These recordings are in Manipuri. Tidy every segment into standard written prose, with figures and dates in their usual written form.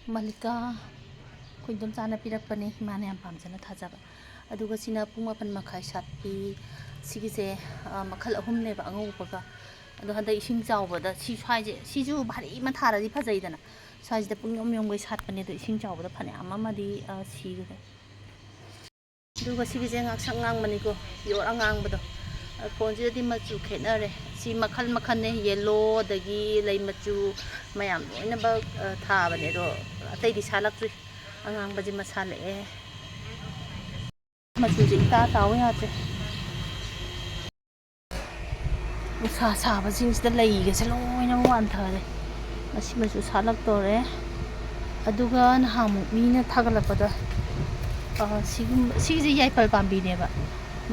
ꯃꯜꯂꯤꯀꯥ ꯈꯣꯏꯗꯣꯝ ꯆꯥꯅ ꯄꯤꯔꯛꯄꯅꯦ ꯏꯃꯥꯅ ꯌꯥꯝ ꯄꯥꯝꯖꯅ ꯊꯥꯖꯕ ꯑꯗꯨꯒ ꯁꯤꯅ ꯄꯨꯡ 8:30 ꯁꯥꯠꯄꯤ ꯁꯤꯒꯤꯁꯦ ꯃꯈꯜ ꯑꯍꯨꯝꯅꯦꯕ ꯑꯉꯧꯕꯒ ꯑꯗꯣ ꯍꯟꯗꯛ ꯏꯁꯤꯡ ꯆꯥꯎꯕꯗ ꯁꯤ ꯁ꯭ꯋꯥꯏꯁꯦ ꯁꯤꯁꯨ ꯚꯥꯔꯤ ꯑꯃ ꯊꯥꯔꯗꯤ ꯐꯖꯩꯗꯅ ꯁ꯭ꯋꯥꯏꯁꯤꯗ ꯄꯨꯡ ꯌꯣꯝꯒꯩ ꯁꯥꯠꯄꯅꯦ ꯑꯗꯣ ꯏꯁꯤꯡ ꯆꯥꯎꯕꯗ ꯐꯅꯌꯥꯝ ꯑꯃꯗꯤ ꯁꯤꯈ꯭ꯔꯦ ꯑꯗꯨꯒ ꯁꯤꯒꯤꯁꯦ ꯉꯥꯛꯁꯪ ꯉꯥꯡꯕꯅꯤꯀꯣ ꯌꯣꯔ ꯑꯉꯥꯡꯕꯗꯣ ꯐꯣꯟꯁꯤꯗꯗꯤ ꯃꯆꯨ ꯈꯦꯠꯅꯔꯦ ꯁꯤ ꯃꯈꯜ ꯃꯈꯜꯅꯦ ꯌꯦꯜꯂꯣ ꯑꯗꯒꯤ ꯂꯩ ꯃꯆꯨ ꯃꯌꯥꯝ ꯂꯣꯏꯅꯃꯛ ꯊꯥꯕꯅꯦ ꯑꯗꯣ ꯑꯇꯩꯗꯤ ꯁꯥꯠꯂꯛꯇ꯭ꯔꯤ ꯑꯉꯥꯡꯕꯁꯤ ꯃꯁꯥꯠꯂꯛꯑꯦ ꯃꯆꯨꯁꯦ ꯏꯇꯥ ꯇꯥꯎ ꯌꯥꯗ꯭ꯔꯦ ꯅꯨꯡꯁꯥ ꯁꯥꯕꯁꯤꯡꯁꯤꯗ ꯂꯩꯒꯁꯦ ꯂꯣꯏꯅ ꯋꯥꯟꯊꯔꯦ ꯃꯁꯤ ꯃꯆꯨ ꯁꯥꯠꯂꯛꯇꯣꯔꯦ ꯑꯗꯨꯒ ꯅꯍꯥꯟꯃꯨꯛ ꯃꯤꯅ ꯊꯥꯒꯠꯂꯛꯄꯗ ꯁꯤꯒꯤꯁꯦ ꯌꯥꯏꯄꯜ ꯄꯥꯝꯕꯤꯅꯦꯕ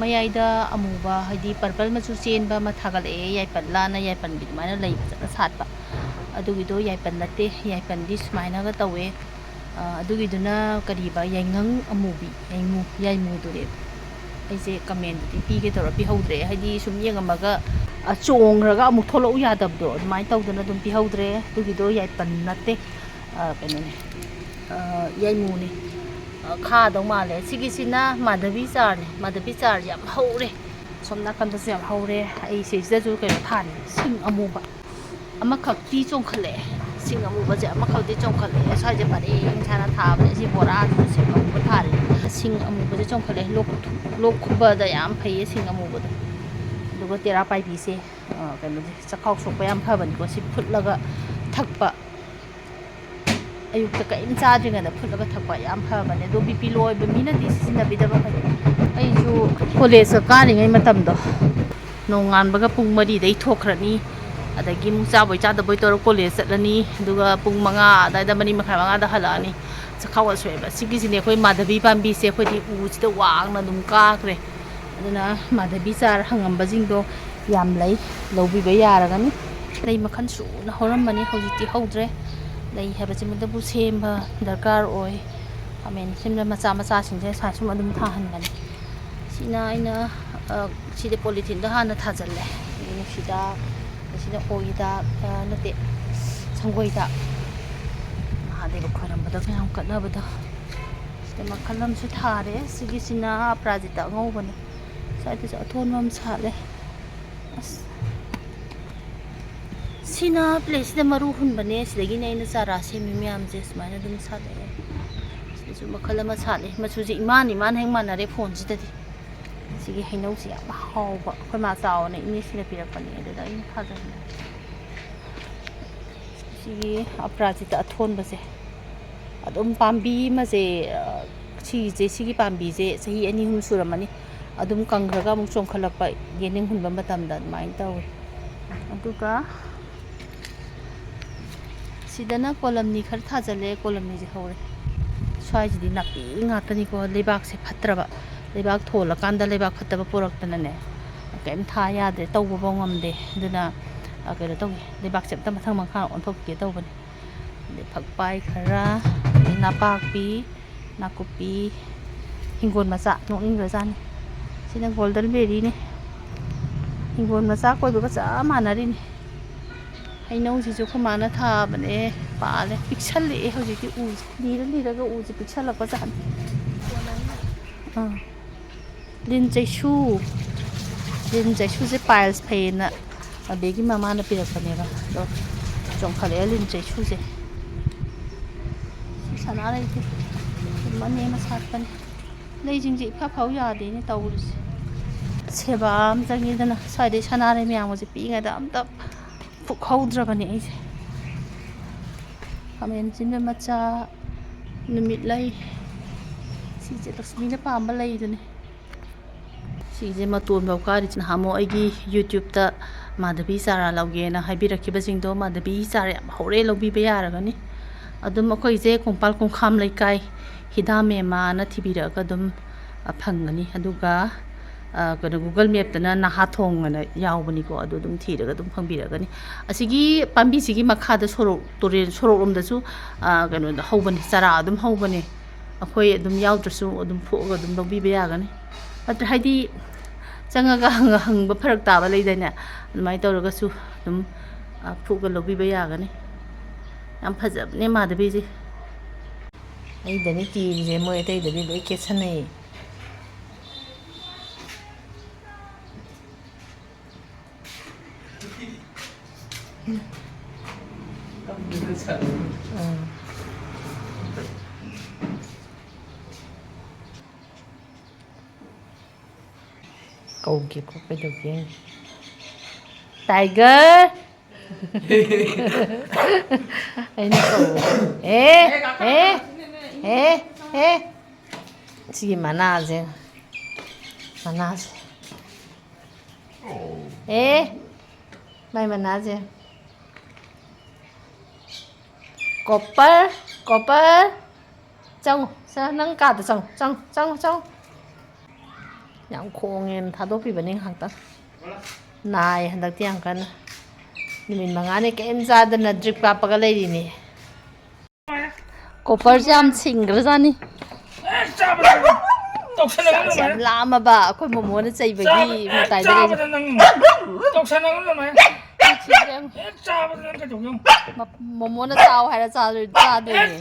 ꯃꯌꯥꯏꯗ ꯑꯃꯨꯕ ꯍꯥꯏꯗꯤ ꯄꯔꯄꯜ ꯃꯆꯨ ꯆꯦꯟꯕ ꯑꯃ ꯊꯥꯒꯠꯂꯛꯑꯦ ꯌꯥꯏꯄꯜꯂꯥꯅ ꯌꯥꯏꯄꯜꯒꯤ ꯑꯗꯨꯃꯥꯏꯅ ꯂꯩ ꯐꯖꯅ ꯁꯥꯠꯄ ꯑꯗꯨꯒꯤꯗꯣ ꯌꯥꯏꯄꯜ ꯅꯠꯇꯦ ꯌꯥꯏꯄꯜꯗꯤ ꯁꯨꯃꯥꯏꯅꯒ ꯇꯧꯋꯦ ꯑꯗꯨꯒꯤꯗꯨꯅ ꯀꯔꯤꯕ ꯌꯥꯏꯉꯪ ꯑꯃꯨꯕꯤ ꯌꯥꯏꯃꯨꯗꯨꯅꯦꯕ ꯑꯩꯁꯦ ꯀꯃꯦꯟꯗꯗꯤ ꯄꯤꯒꯦ ꯇꯧꯔ ꯄꯤꯍꯧꯗ꯭ꯔꯦ ꯍꯥꯏꯗꯤ ꯁꯨꯝ ꯌꯦꯡꯉꯝꯃꯒ ꯆꯣꯡꯈ꯭ꯔꯒ ꯑꯃꯨꯛ ꯊꯣꯛꯂꯛꯎ ꯌꯥꯗꯕꯗꯣ ꯑꯗꯨꯃꯥꯏꯅ ꯇꯧꯗꯅ ꯑꯗꯨꯝ ꯄꯤꯍꯧꯗ꯭ꯔꯦ ꯑꯗꯨꯒꯤꯗꯣ ꯌꯥꯏꯄꯜ ꯅꯠꯇꯦ ꯀꯩꯅꯣꯅꯦ ꯌꯥꯏꯃꯨꯅꯦ ꯈꯥꯗꯧ ꯃꯥꯜꯂꯦ ꯁꯤꯒꯤꯁꯤꯅ ꯃꯥꯙꯕꯤ ꯆꯥꯔꯅꯦ ꯃꯥꯙꯕꯤ ꯆꯥꯔꯁꯦ ꯌꯥꯝ ꯍꯧꯔꯦ ꯁꯣꯝ ꯅꯥꯀꯟꯗꯁꯨ ꯌꯥꯝ ꯍꯧꯔꯦ ꯑꯩ ꯁꯤꯁꯤꯗꯁꯨ ꯀꯩꯅꯣ ꯊꯥꯔꯤ ꯁꯤꯡ ꯑꯃꯨꯕ ꯑꯃꯈꯛꯇꯤ ꯆꯣꯡꯈꯠꯂꯛꯑꯦ ꯁꯤꯡ ꯑꯃꯨꯕꯁꯦ ꯑꯃꯈꯛꯇꯤ ꯆꯣꯡꯈꯠꯂꯛꯑꯦ ꯁ꯭ꯋꯥꯏꯁꯦ ꯄꯔꯦꯡ ꯁꯥꯅ ꯊꯥꯕꯅꯦ ꯁꯤ ꯕꯣꯔꯥꯁꯤꯁꯨ ꯁꯤꯡ ꯑꯃꯨꯕ ꯊꯥꯔꯤ ꯁꯤꯡ ꯑꯃꯨꯕꯁꯦ ꯆꯣꯡꯈꯠꯂꯛꯑꯦ ꯂꯣꯛ ꯈꯨꯕꯗ ꯌꯥꯝ ꯐꯩꯌꯦ ꯁꯤꯡ ꯑꯃꯨꯕꯗꯣ ꯑꯗꯨꯒ ꯇꯦꯔꯥ ꯄꯥꯏꯕꯤꯁꯦ ꯀꯩꯅꯣꯁꯦ ꯆꯈꯥꯎ ꯁꯣꯛꯄ ꯌꯥꯝ ꯐꯕꯅꯤꯀꯣ ꯁꯤ ꯐꯨꯠꯂꯒ ꯊꯛꯄ ꯑꯌꯨꯛꯇ ꯀꯔꯤꯝ ꯆꯥꯗ꯭ꯔꯤꯉꯩꯗ ꯐꯨꯠꯂꯒ ꯊꯛꯄ ꯌꯥꯝ ꯐꯕꯅꯦ ꯑꯗꯣ BP ꯂꯣ ꯑꯣꯏꯕ ꯃꯤꯅꯗꯤ ꯁꯤꯖꯤꯟꯅꯕꯤꯗꯕ ꯐꯩ ꯑꯩꯁꯨ ꯀꯣꯂꯦꯖꯇ ꯀꯥꯔꯤꯉꯩ ꯃꯇꯝꯗꯣ ꯅꯣꯡꯉꯥꯟꯕꯒ ꯄꯨꯡ 4ꯗꯩ ꯊꯣꯛꯈ꯭ꯔꯅꯤ ꯑꯗꯒꯤ ꯑꯃꯨꯛ ꯆꯥꯕꯣꯏ ꯆꯥꯗꯕꯣꯏ ꯇꯧꯔꯒ ꯀꯣꯂꯦꯖ ꯆꯠꯂꯅꯤ ꯑꯗꯨꯒ ꯄꯨꯡ 5 ꯑꯗꯥꯏꯗ 4:35 ꯍꯜꯂꯛꯑꯅꯤ ꯆꯈꯥꯎ ꯁꯣꯛꯑꯦꯕ ꯁꯤꯒꯤꯁꯤꯅꯦ ꯑꯩꯈꯣꯏ ꯃꯥꯙꯕꯤ ꯄꯥꯝꯕꯤꯁꯦ ꯑꯩꯈꯣꯏꯗꯤ ꯎꯁꯤꯗ ꯋꯥꯡꯅ ꯑꯗꯨꯝ ꯀꯥꯈ꯭ꯔꯦ ꯑꯗꯨꯅ ꯃꯥꯙꯕꯤ ꯆꯥꯔ ꯍꯪꯉꯝꯕꯁꯤꯡꯗꯣ ꯌꯥꯝ ꯂꯩ ꯂꯧꯕꯤꯕ ꯌꯥꯔꯒꯅꯤ ꯂꯩ ꯃꯈꯜ ꯁꯨꯅ ꯍꯧꯔꯝꯕꯅꯤ ꯍꯧꯖꯤꯛꯇꯤ ꯍꯧꯗ꯭ꯔꯦ ꯂꯩ ꯍꯥꯏꯕꯁꯤꯃꯛꯇꯕꯨ ꯁꯦꯝꯕ ꯗꯔꯀꯥꯔ ꯑꯣꯏ ꯈꯥꯃꯦꯟ ꯑꯁꯤꯟꯕ ꯃꯆꯥ ꯃꯆꯥꯁꯤꯡꯁꯦ ꯁꯨꯝ ꯑꯗꯨꯝ ꯊꯥꯍꯟꯕꯅꯤ ꯁꯤꯅ ꯑꯩꯅ ꯁꯤꯗꯤ ꯄꯣꯂꯤꯊꯤꯟꯗ ꯍꯥꯟꯅ ꯊꯥꯖꯤꯜꯂꯦ ꯅꯨꯡꯁꯤꯗꯥꯛ ꯑꯁꯤꯅ ꯑꯣꯏꯗꯥꯛ ꯅꯠꯇꯦ ꯁꯪꯒꯣꯏꯗꯥꯛ ꯃꯍꯥꯗꯦꯕ ꯈꯣꯏꯔꯝꯕꯗ ꯃꯌꯥꯝ ꯀꯠꯅꯕꯗꯣ ꯁꯤꯗ ꯃꯈꯜ ꯑꯃꯁꯨ ꯊꯥꯔꯦ ꯁꯤꯒꯤꯁꯤꯅ ꯑꯄꯔꯥꯖꯤꯇꯥ ꯑꯉꯧꯕꯅꯦ ꯁ꯭ꯋꯥꯏꯗꯁꯨ ꯑꯊꯣꯟꯕ ꯑꯃ ꯁꯥꯠꯂꯦ ꯑꯁ ꯁꯤꯅ ꯄ꯭ꯂꯦꯠꯁꯤꯗ ꯃꯔꯨ ꯍꯨꯟꯕꯅꯦ ꯁꯤꯗꯒꯤꯅꯦ ꯑꯩꯅ ꯆꯥꯔꯥ ꯁꯦꯝꯃꯤ ꯃꯌꯥꯝꯁꯦ ꯁꯨꯃꯥꯏꯅ ꯑꯗꯨꯝ ꯁꯥꯠꯂꯛꯑꯦ ꯁꯤꯗꯁꯨ ꯃꯈꯜ ꯑꯃ ꯁꯥꯠꯂꯦ ꯃꯆꯨꯁꯦ ꯏꯃꯥꯟ ꯍꯦꯛ ꯃꯥꯟꯅꯔꯦ ꯐꯣꯟꯁꯤꯗꯗꯤ ꯁꯤꯒꯤ ꯍꯩꯅꯧꯁꯤ ꯌꯥꯝ ꯍꯥꯎꯕ ꯑꯩꯈꯣꯏ ꯃꯥ ꯆꯥꯎꯑꯣꯅ ꯏꯅꯦꯁꯤꯡꯅ ꯄꯤꯔꯛꯄꯅꯦ ꯑꯗꯨꯗ ꯑꯩꯅ ꯊꯥꯖꯟꯕꯅꯦ ꯁꯤꯒꯤ ꯑꯄꯔꯥꯖꯤꯇꯥ ꯑꯊꯣꯟꯕꯁꯦ ꯑꯗꯨꯝ ꯄꯥꯝꯕꯤ ꯑꯃꯁꯦ ꯁꯤꯒꯤ ꯄꯥꯝꯕꯤꯁꯦ ꯆꯍꯤ 2-3 ꯁꯨꯔꯝꯃꯅꯤ ꯑꯗꯨꯝ ꯀꯪꯈ꯭ꯔꯒ ꯑꯃꯨꯛ ꯆꯣꯡꯈꯠꯂꯛꯄ ꯌꯦꯅꯤꯡ ꯍꯨꯟꯕ ꯃꯇꯝꯗ ꯑꯗꯨꯃꯥꯏꯅ ꯇꯧꯋꯤ ꯑꯗꯨꯒ ꯁꯤꯗꯅ ꯀꯣꯂꯝꯅꯤ ꯈꯔ ꯊꯥꯖꯜꯂꯦ ꯀꯣꯂꯝꯅꯤꯁꯦ ꯍꯧꯔꯦ ꯁ꯭ꯋꯥꯏꯁꯤꯗꯤ ꯅꯥꯄꯤ ꯉꯥꯛꯇꯅꯤꯀꯣ ꯂꯩꯕꯥꯛꯁꯦ ꯐꯠꯇ꯭ꯔꯕ ꯂꯩꯕꯥꯛ ꯊꯣꯜꯂꯀꯥꯟꯗ ꯂꯩꯕꯥꯛ ꯐꯠꯇꯕ ꯄꯨꯔꯛꯇꯅꯅꯦ ꯀꯔꯤꯝ ꯊꯥ ꯌꯥꯗ꯭ꯔꯦ ꯇꯧꯕꯐꯥꯎ ꯉꯝꯗꯦ ꯑꯗꯨꯅ ꯀꯩꯅꯣ ꯇꯧꯒꯦ ꯂꯩꯕꯥꯛꯁꯦ ꯑꯝꯇ ꯃꯊꯪ ꯃꯈꯥ ꯑꯣꯟꯊꯣꯛꯀꯦ ꯇꯧꯕꯅꯤ ꯑꯗꯩ ꯐꯛꯄꯥꯏ ꯈꯔ ꯑꯗꯩ ꯅꯄꯥꯛꯄꯤ ꯅꯥꯀꯨꯞꯄꯤ ꯍꯤꯡꯒꯣꯜ ꯃꯆꯥ ꯅꯣꯛꯅꯤꯡꯈ꯭ꯔꯖꯥꯠꯅꯤ ꯁꯤꯅ ꯒꯣꯜꯗꯟ ꯕꯦꯔꯤꯅꯦ ꯍꯤꯡꯒꯣꯜ ꯃꯆꯥ ꯀꯣꯏꯕꯒ ꯆꯞ ꯃꯥꯟꯅꯔꯤꯅꯤ ꯍꯩꯅꯧꯁꯤꯁꯨ ꯑꯩꯈꯣꯏ ꯃꯥꯅ ꯊꯥꯕꯅꯦ ꯄꯥꯜꯂꯦ ꯄꯤꯛꯁꯜꯂꯛꯑꯦ ꯍꯧꯖꯤꯛꯇꯤ ꯎꯁꯦ ꯂꯤꯔꯒ ꯎꯁꯦ ꯄꯤꯛꯁꯜꯂꯛꯄ ꯖꯥꯠꯅꯤ ꯂꯤꯟ ꯆꯩꯁꯨꯁꯦ ꯄꯥꯏꯜꯁ ꯐꯩꯌꯦꯅ ꯑꯕꯦꯒꯤ ꯃꯃꯥꯅ ꯄꯤꯔꯛꯄꯅꯦꯕ ꯑꯗꯣ ꯆꯣꯡꯈꯠꯂꯛꯑꯦ ꯂꯤꯟ ꯆꯩꯁꯨꯁꯦ ꯁꯅꯥꯔꯩꯁꯦ ꯃꯅꯦ ꯑꯃ ꯁꯥꯠꯄꯅꯦ ꯂꯩꯁꯤꯡꯁꯦ ꯏꯐ ꯌꯥꯗꯦꯅꯦ ꯇꯧꯔꯤꯁꯦ ꯁꯦꯕꯥ ꯑꯃ ꯆꯪꯉꯤꯗꯅ ꯁ꯭ꯋꯥꯏꯗꯩ ꯁꯅꯥꯔꯩ ꯃꯌꯥꯝꯒꯁꯦ ꯄꯤꯛꯏꯉꯩꯗ ꯑꯝꯇ ꯐꯨꯛꯍꯧꯗ꯭ꯔꯕꯅꯦ ꯑꯩꯁꯦ ꯈꯥꯃꯦꯟ ꯑꯁꯤꯟꯕ ꯃꯆꯥ ꯅꯨꯃꯤꯠꯂꯩ ꯁꯤꯁꯦ ꯂꯛꯁꯃꯤꯅ ꯄꯥꯝꯕ ꯂꯩꯗꯨꯅꯦ ꯁꯤꯁꯦ ꯃꯇꯣꯟꯐꯥꯎ ꯀꯥꯔꯤꯁꯦ ꯅꯍꯥꯟꯃꯨꯛ ꯑꯩꯒꯤ ꯌꯨꯇ꯭ꯌꯨꯕꯇ ꯃꯥꯙꯕꯤ ꯆꯥꯔꯥ ꯂꯧꯒꯦꯅ ꯍꯥꯏꯕꯤꯔꯛꯈꯤꯕꯁꯤꯡꯗꯣ ꯃꯥꯙꯕꯤ ꯆꯥꯔꯥ ꯌꯥꯝ ꯍꯧꯔꯦ ꯂꯧꯕꯤꯕ ꯌꯥꯔꯒꯅꯤ ꯑꯗꯨꯝ ꯑꯩꯈꯣꯏꯁꯦ ꯀꯣꯡꯄꯥꯜ ꯀꯣꯡꯈꯥꯝ ꯂꯩꯀꯥꯏ ꯍꯤꯗꯥꯃꯦꯃꯥꯅ ꯊꯤꯕꯤꯔꯛꯑꯒ ꯑꯗꯨꯝ ꯐꯪꯒꯅꯤ ꯑꯗꯨꯒ ꯀꯩꯅꯣ ꯒꯨꯒꯜ ꯃꯦꯞꯇꯅ ꯅꯍꯥꯊꯣꯡ ꯑꯅ ꯌꯥꯎꯕꯅꯤꯀꯣ ꯑꯗꯨ ꯑꯗꯨꯝ ꯊꯤꯔꯒ ꯑꯗꯨꯝ ꯐꯪꯕꯤꯔꯒꯅꯤ ꯑꯁꯤꯒꯤ ꯄꯥꯝꯕꯤꯁꯤꯒꯤ ꯃꯈꯥꯗ ꯁꯣꯔꯣꯛꯂꯣꯝꯗꯁꯨ ꯀꯩꯅꯣꯗ ꯍꯧꯕꯅꯤ ꯆꯥꯔꯥ ꯑꯗꯨꯝ ꯍꯧꯕꯅꯤ ꯑꯩꯈꯣꯏ ꯑꯗꯨꯝ ꯌꯥꯎꯗ꯭ꯔꯁꯨ ꯑꯗꯨꯝ ꯐꯨꯛꯑꯒ ꯑꯗꯨꯝ ꯂꯧꯕꯤꯕ ꯌꯥꯒꯅꯤ ꯅꯠꯇ꯭ꯔ ꯍꯥꯏꯗꯤ ꯆꯪꯉꯒ ꯍꯪꯕ ꯐꯔꯛ ꯇꯥꯕ ꯂꯩꯗꯥꯏꯅꯦ ꯑꯗꯨꯃꯥꯏꯅ ꯇꯧꯔꯒꯁꯨ ꯑꯗꯨꯝ ꯐꯨꯛꯑꯒ ꯂꯧꯕꯤꯕ ꯌꯥꯒꯅꯤ ꯌꯥꯝ ꯐꯖꯕꯅꯦ ꯃꯥꯙꯕꯤꯁꯦ ꯑꯩꯗꯅꯤ ꯀꯤꯔꯤꯁꯦ ꯃꯣꯏ ꯑꯇꯩꯗꯗꯤ ꯂꯣꯏ ꯀꯦꯠꯁꯟꯅꯩ ꯀꯧꯒꯦꯀꯣ ꯀꯩꯗꯧꯒꯦ ꯇꯥꯏꯒꯔ ꯑꯩꯅ ꯀꯧꯕ ꯁꯤꯒꯤ ꯃꯅꯥꯁꯦ ꯃꯥꯏ ꯃꯅꯥꯁꯦ ꯀꯣꯄꯔ ꯆꯪꯉꯨ ꯅꯪ ꯀꯥꯗ ꯆꯪꯉꯨ ꯌꯥꯝ ꯈꯣꯡꯉꯦꯅ ꯊꯥꯗꯣꯛꯄꯤꯕꯅꯤ ꯉꯥꯏꯍꯥꯛꯇꯪ ꯅꯥꯏ ꯍꯟꯗꯛꯇꯤ ꯌꯥꯝ ꯀꯟꯅ ꯅꯨꯃꯤꯠ 5ꯅꯤ ꯀꯔꯤꯝ ꯆꯥꯗꯅ ꯗ꯭ꯔꯤꯞ ꯀꯥꯞꯄꯒ ꯂꯩꯔꯤꯅꯤ ꯀꯣꯄꯔꯁꯦ ꯌꯥꯝ ꯁꯤꯡꯈ꯭ꯔꯖꯥꯠꯅꯤ ꯆꯥꯛꯁꯦ ꯌꯥꯝ ꯂꯥꯝꯃꯕ ꯑꯩꯈꯣꯏ ꯃꯣꯃꯣꯅ ꯆꯩꯕꯒꯤ ꯃꯇꯥꯏꯗ ꯂꯩꯁꯦ ꯃꯣꯃꯣꯅ ꯆꯥꯎ ꯍꯥꯏꯔ ꯆꯥꯗꯣꯏꯅꯦ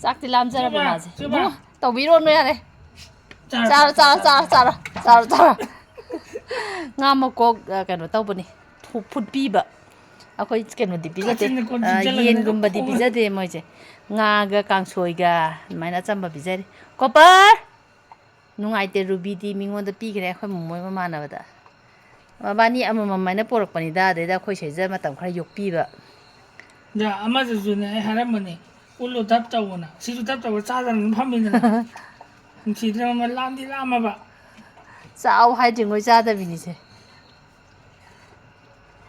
ꯆꯥꯛꯇꯤ ꯂꯥꯝꯖꯔꯕ ꯃꯥꯁꯦ ꯏꯕꯨꯡꯉꯣ ꯇꯧꯕꯤꯔꯣꯅꯨ ꯌꯥꯔꯦ ꯆꯥꯔꯣ ꯉꯥ ꯃꯀꯣꯛ ꯀꯩꯅꯣ ꯇꯧꯕꯅꯤ ꯐꯨꯠꯄꯤꯕ ꯑꯩꯈꯣꯏ ꯀꯩꯅꯣꯗꯤ ꯄꯤꯖꯗꯦ ꯌꯦꯟꯒꯨꯝꯕꯗꯤ ꯄꯤꯖꯗꯦ ꯃꯣꯏꯁꯦ ꯉꯥꯒ ꯀꯥꯡꯁꯣꯏꯒ ꯑꯗꯨꯃꯥꯏꯅ ꯑꯆꯝꯕ ꯄꯤꯖꯔꯤ ꯀꯣꯄꯔ ꯅꯨꯡꯉꯥꯏꯇꯦ ꯔꯨꯕꯤꯗꯤ ꯃꯤꯉꯣꯟꯗ ꯄꯤꯈ꯭ꯔꯦ ꯑꯩꯈꯣꯏ ꯃꯣꯃꯣꯏ ꯃꯃꯥꯟꯅꯕꯗ ꯃꯕꯥꯅꯤ ꯑꯃꯃꯝ ꯍꯥꯏꯅ ꯄꯣꯔꯛꯄꯅꯤꯗ ꯑꯗꯩꯗ ꯑꯩꯈꯣꯏ ꯁꯩꯖ ꯃꯇꯝ ꯈꯔ ꯌꯣꯛꯄꯤꯕ ꯑꯃꯗꯁꯨꯅꯦ ꯑꯩ ꯍꯥꯏꯔꯝꯕꯅꯤ ꯎꯠꯂꯨ ꯙꯞ ꯇꯧꯕꯅ ꯁꯤꯁꯨ ꯙꯞ ꯇꯧꯕ ꯆꯥꯗꯅ ꯑꯗꯨꯝ ꯐꯝꯃꯤꯗꯅ ꯅꯨꯡꯁꯤꯗ꯭ꯔ ꯃꯃꯜ ꯂꯥꯝꯗꯤ ꯂꯥꯝꯃꯕ ꯆꯥꯎ ꯍꯥꯏꯗ꯭ꯔꯤꯉꯣꯏ ꯆꯥꯗꯕꯤꯅꯤꯁꯦ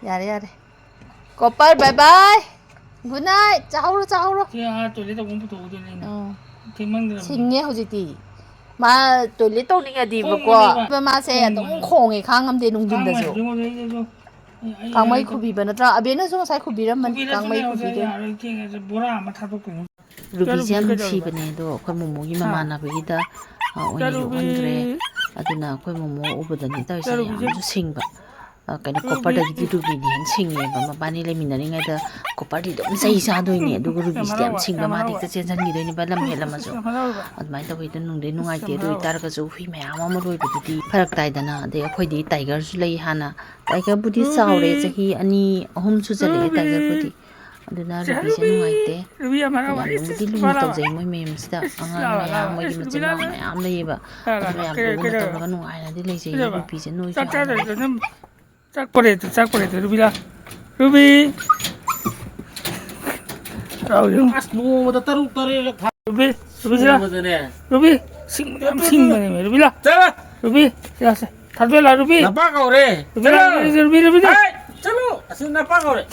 ꯌꯥꯔꯦ ꯀꯣꯄꯔ ꯕꯥꯏ ꯕꯥꯏ ꯒꯨꯗ ꯅꯥꯏꯠ ꯆꯥꯍꯧꯔꯣ ꯁꯤ ꯇꯣꯏꯂꯦꯠ ꯇꯧꯕ ꯄꯨꯊꯣꯛꯎꯗꯣꯏꯅꯦ ꯑꯩꯅ ꯁꯤꯡꯉꯦ ꯍꯧꯖꯤꯛꯇꯤ ꯃꯥ ꯇꯣꯏꯂꯦꯠ ꯇꯧꯅꯤꯡꯉꯗꯤꯕꯀꯣ ꯈꯣꯡꯕꯅꯦꯕ ꯃꯥꯁꯦ ꯑꯗꯨꯝ ꯈꯣꯡꯉꯦ ꯈꯥꯡꯉꯝꯗꯦ ꯅꯨꯡꯊꯤꯟꯗꯁꯨ ꯀꯥꯡꯃꯩ ꯈꯨꯕꯤꯕ ꯅꯠꯇ꯭ꯔꯥ ꯑꯕꯦꯅꯁꯨ ꯉꯁꯥꯏ ꯈꯨꯕꯤꯔꯝꯕꯅꯤ ꯀꯥꯡꯃꯩ ꯈꯨꯕꯤꯗꯣꯏꯅꯤ ꯕꯣꯔꯥ ꯑꯃ ꯊꯥꯗꯣꯛꯇꯣꯏꯅꯤ ꯔꯨꯕꯤꯁꯦ ꯌꯥꯝ ꯅꯨꯡꯁꯤꯕꯅꯦ ꯑꯗꯣ ꯑꯩꯈꯣꯏ ꯃꯣꯃꯣꯒꯤ ꯃꯃꯥꯟꯅꯕꯒꯤꯗ ꯑꯣꯏꯅ ꯌꯣꯛꯍꯟꯈ꯭ꯔꯦ ꯑꯗꯨꯅ ꯑꯩꯈꯣꯏ ꯃꯣꯃꯣ ꯎꯕꯗꯅꯤ ꯇꯧꯔꯤꯁꯦ ꯌꯥꯝꯁꯨ ꯁꯤꯡꯕ ꯀꯩꯅꯣ ꯀꯣꯄꯔꯗꯒꯤꯗꯤ ꯔꯨꯕꯤꯅ ꯍꯦꯟꯅ ꯁꯤꯡꯉꯦꯕ ꯃꯕꯥꯅꯤ ꯂꯩꯃꯤꯟꯅꯔꯤꯉꯩꯗ ꯀꯣꯄꯔꯗꯤ ꯑꯗꯨꯝ ꯆꯩ ꯆꯥꯗꯣꯏꯅꯦ ꯑꯗꯨꯒ ꯔꯨꯕꯤꯁꯤꯗꯤ ꯌꯥꯝ ꯁꯤꯡꯕ ꯃꯥꯗꯤ ꯍꯦꯛꯇ ꯆꯦꯟꯁꯤꯟꯈꯤꯗꯣꯏꯅꯦꯕ ꯂꯝ ꯍꯦꯜꯂꯝꯃꯁꯨ ꯑꯗꯨꯃꯥꯏꯅ ꯇꯧꯕꯤꯗ ꯅꯨꯡꯗꯤ ꯅꯨꯡꯉꯥꯏꯇꯦ ꯑꯗꯨ ꯑꯣꯏꯇꯥꯔꯒꯁꯨ ꯍꯨꯏ ꯃꯌꯥꯝ ꯑꯃ ꯂꯣꯏꯕꯗꯨꯗꯤ ꯐꯔꯛ ꯇꯥꯏꯗꯅ ꯑꯗꯩ ꯑꯩꯈꯣꯏꯗꯤ ꯇꯥꯏꯒꯔꯁꯨ ꯂꯩ ꯍꯥꯟꯅ ꯇꯥꯏꯒꯔꯕꯨꯗꯤ ꯆꯥꯎꯔꯦ ꯆꯍꯤ 2-3 ꯁꯨꯖꯜꯂꯛꯑꯦ ꯇꯥꯏꯒꯔꯕꯨꯗꯤ ꯑꯗꯨꯅ ꯔꯨꯕꯤꯁꯦ ꯅꯨꯡꯉꯥꯏꯇꯦ ꯌꯥꯝ ꯅꯨꯡꯕꯨꯗꯤ ꯂꯨꯅ ꯇꯧꯖꯩ ꯃꯣꯏ ꯃꯌꯨꯝꯁꯤꯗ ꯑꯉꯥꯡ ꯃꯌꯥꯝ ꯃꯣꯏꯒꯤ ꯃꯆꯤꯟ ꯃꯅꯥꯎ ꯃꯌꯥꯝ ꯂꯩꯌꯦꯕ ꯑꯗꯨ ꯃꯌꯥꯝ ꯂꯨꯅ ꯇꯧꯔꯒ ꯅꯨꯡꯉꯥꯏꯅꯗꯤ ꯂꯩꯖꯩꯌꯦ ꯔꯨꯕꯤꯁꯦ ꯅꯣꯏꯁꯨ ꯌꯥꯝ ꯅꯣꯏ ꯆꯥꯛꯄꯔꯦꯠꯇ ꯔꯨꯕꯤꯂꯥ ꯔꯨꯕꯤ ꯑꯁ ꯅꯣꯡꯃꯗ 3-4ꯔꯛ ꯔꯨꯕꯤ ꯁꯤꯡꯕꯗ ꯌꯥꯝ ꯁꯤꯡꯕꯅꯦ ꯔꯨꯕꯤꯂꯥ ꯔꯨꯕꯤ ꯊꯥꯗꯣꯛꯂ ꯔꯨꯕꯤ ꯅꯄꯥ ꯀꯧꯔꯦ ꯔꯨꯕꯤ ꯆꯠꯂꯣ ꯑꯁꯤ ꯅꯄꯥ ꯀꯧꯔꯦ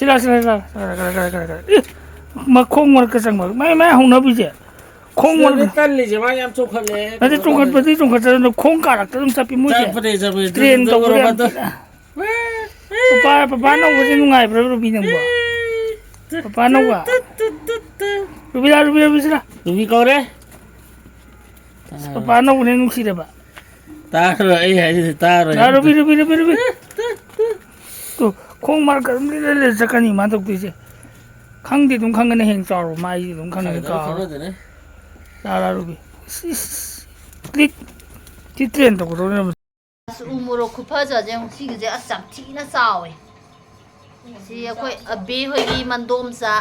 ꯃꯈꯣꯡ ꯃꯔꯛꯇ ꯆꯪꯕ ꯃꯥꯏ ꯍꯧꯅꯕꯤꯁꯦ ꯈꯣꯡ ꯁꯤꯗꯅꯦ ꯀꯜꯂꯤꯁꯦ ꯃꯥ ꯌꯥꯝ ꯆꯣꯡꯈꯠꯂꯦ ꯅꯠꯇꯦ ꯆꯣꯡꯈꯠꯄꯗꯤ ꯆꯣꯡꯈꯠꯆꯗꯅ ꯈꯣꯡ ꯀꯥꯔꯛꯇ ꯑꯗꯨꯝ ꯆꯠꯄꯤ ꯃꯣꯏꯁꯦ ꯆꯠꯄꯅꯦ ꯇ꯭ꯔꯦꯟ ꯇꯧꯕꯗ ꯌꯥꯝ ꯊꯤꯅ ꯄꯄꯥ ꯅꯧꯕꯁꯦ ꯅꯨꯡꯉꯥꯏꯕ꯭ꯔꯥ ꯔꯨꯕꯤ ꯅꯪꯕꯣ ꯄꯄꯥ ꯅꯧꯕ ꯔꯨꯕꯤꯂꯥ ꯔꯨꯕꯤꯁꯤꯂꯥ ꯔꯨꯕꯤ ꯀꯧꯔꯦ ꯄꯄꯥ ꯅꯧꯕꯅꯦ ꯅꯨꯡꯁꯤꯗꯕ ꯇꯥꯔꯣꯏ ꯑꯩ ꯍꯥꯏꯁꯤꯗꯤ ꯇꯥꯔꯣꯏ ꯔꯨꯕꯤ ꯈꯣꯡ ꯃꯔꯛꯇ ꯑꯗꯨꯝ ꯂꯤꯠ ꯆꯠꯀꯅꯤ ꯃꯥ ꯇꯧꯗꯣꯏꯁꯦ ꯈꯪꯗꯦ ꯑꯗꯨꯝ ꯈꯪꯒꯅꯤ ꯍꯌꯦꯡ ꯆꯥꯎꯔꯣ ꯃꯥꯏꯁꯦ ꯑꯗꯨꯝ ꯈꯪꯒꯅꯤ ꯈꯪꯅꯗꯅꯦ ꯔꯨꯕꯤ ꯀ꯭ꯂꯤꯛ ꯁꯤ ꯇ꯭ꯔꯦꯟ ꯇꯧꯒꯗꯧꯅꯦ ꯎ ꯃꯣꯔꯣꯛ ꯈꯨꯐꯖꯁꯦ ꯁꯤꯒꯤꯁꯦ ꯑꯁ ꯌꯥꯝ ꯊꯤꯅ ꯆꯥꯎꯋꯦ ꯁꯤ ꯑꯩꯈꯣꯏ ꯑꯕꯦ ꯍꯣꯏꯒꯤ ꯃꯟꯗꯣꯝꯆꯥ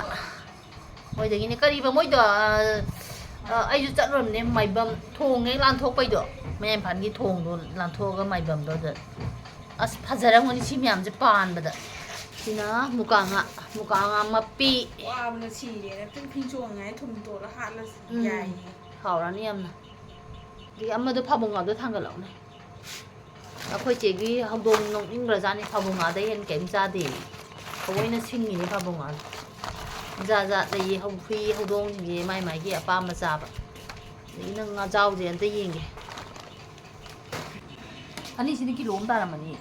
ꯃꯣꯏꯗꯒꯤꯅꯦ ꯀꯔꯤꯕ ꯃꯣꯏꯗꯣ ꯑꯩꯁꯨ ꯆꯠꯂꯨꯔꯝꯅꯦ ꯃꯥꯏꯕꯝ ꯊꯣꯡ ꯍꯦꯛ ꯂꯥꯟꯊꯣꯛꯄꯩꯗꯣ ꯃꯌꯥꯏ ꯏꯝꯐꯥꯜꯒꯤ ꯊꯣꯡꯗꯣ ꯂꯥꯟꯊꯣꯛꯑꯒ ꯃꯥꯏꯕꯝꯗꯣ ꯑꯗ ꯑꯁ ꯐꯖꯔꯝꯒꯅꯤ ꯁꯤ ꯃꯌꯥꯝꯁꯦ ꯄꯥꯟꯕꯗ ꯁꯤꯅ ꯃꯨꯀꯥ ꯉꯥ ꯃꯄꯤ ꯋꯥꯕꯅ ꯁꯤꯔꯦꯅ ꯐꯤꯡ ꯆꯣꯡꯉꯥꯏ ꯊꯨꯝ ꯇꯣꯠꯂ ꯍꯥꯠꯂꯁꯨ ꯌꯥꯏꯌꯦ ꯍꯥꯎꯔꯅꯤ ꯌꯥꯝꯅ ꯑꯗꯒꯤ ꯑꯃꯗꯣ ꯐꯥꯕꯣ ꯉꯥꯗꯣ ꯊꯥꯡꯒꯠꯂꯛꯎꯅꯦ ꯑꯩꯈꯣꯏ ꯆꯦꯒꯤ ꯍꯧꯗꯣꯡ ꯅꯣꯛꯅꯤꯡꯈ꯭ꯔꯖꯥꯠꯅꯤ ꯐꯥꯕꯣ ꯉꯥꯗꯩ ꯍꯦꯟꯅ ꯀꯔꯤꯝ ꯆꯥꯗꯦ ꯊꯑꯣꯏꯅ ꯁꯤꯡꯉꯤꯅꯦ ꯐꯥꯕꯣ ꯉꯥꯗꯣ ꯖꯥꯠ ꯖꯥꯠ ꯂꯩꯌꯦ ꯍꯨꯏ ꯍꯧꯗꯣꯡꯁꯤꯡꯁꯦ ꯃꯥꯏ ꯃꯥꯏꯒꯤ ꯑꯄꯥꯝꯕ ꯆꯥꯕ ꯑꯗꯒꯤ ꯅꯪ ꯉꯥꯖꯥꯎꯁꯦ ꯑꯝꯇ ꯌꯦꯡꯒꯦ ꯑꯅꯤꯁꯤꯗꯤ ꯀꯤꯂꯣ ꯑꯃ ꯇꯥꯔꯝꯃꯅꯤ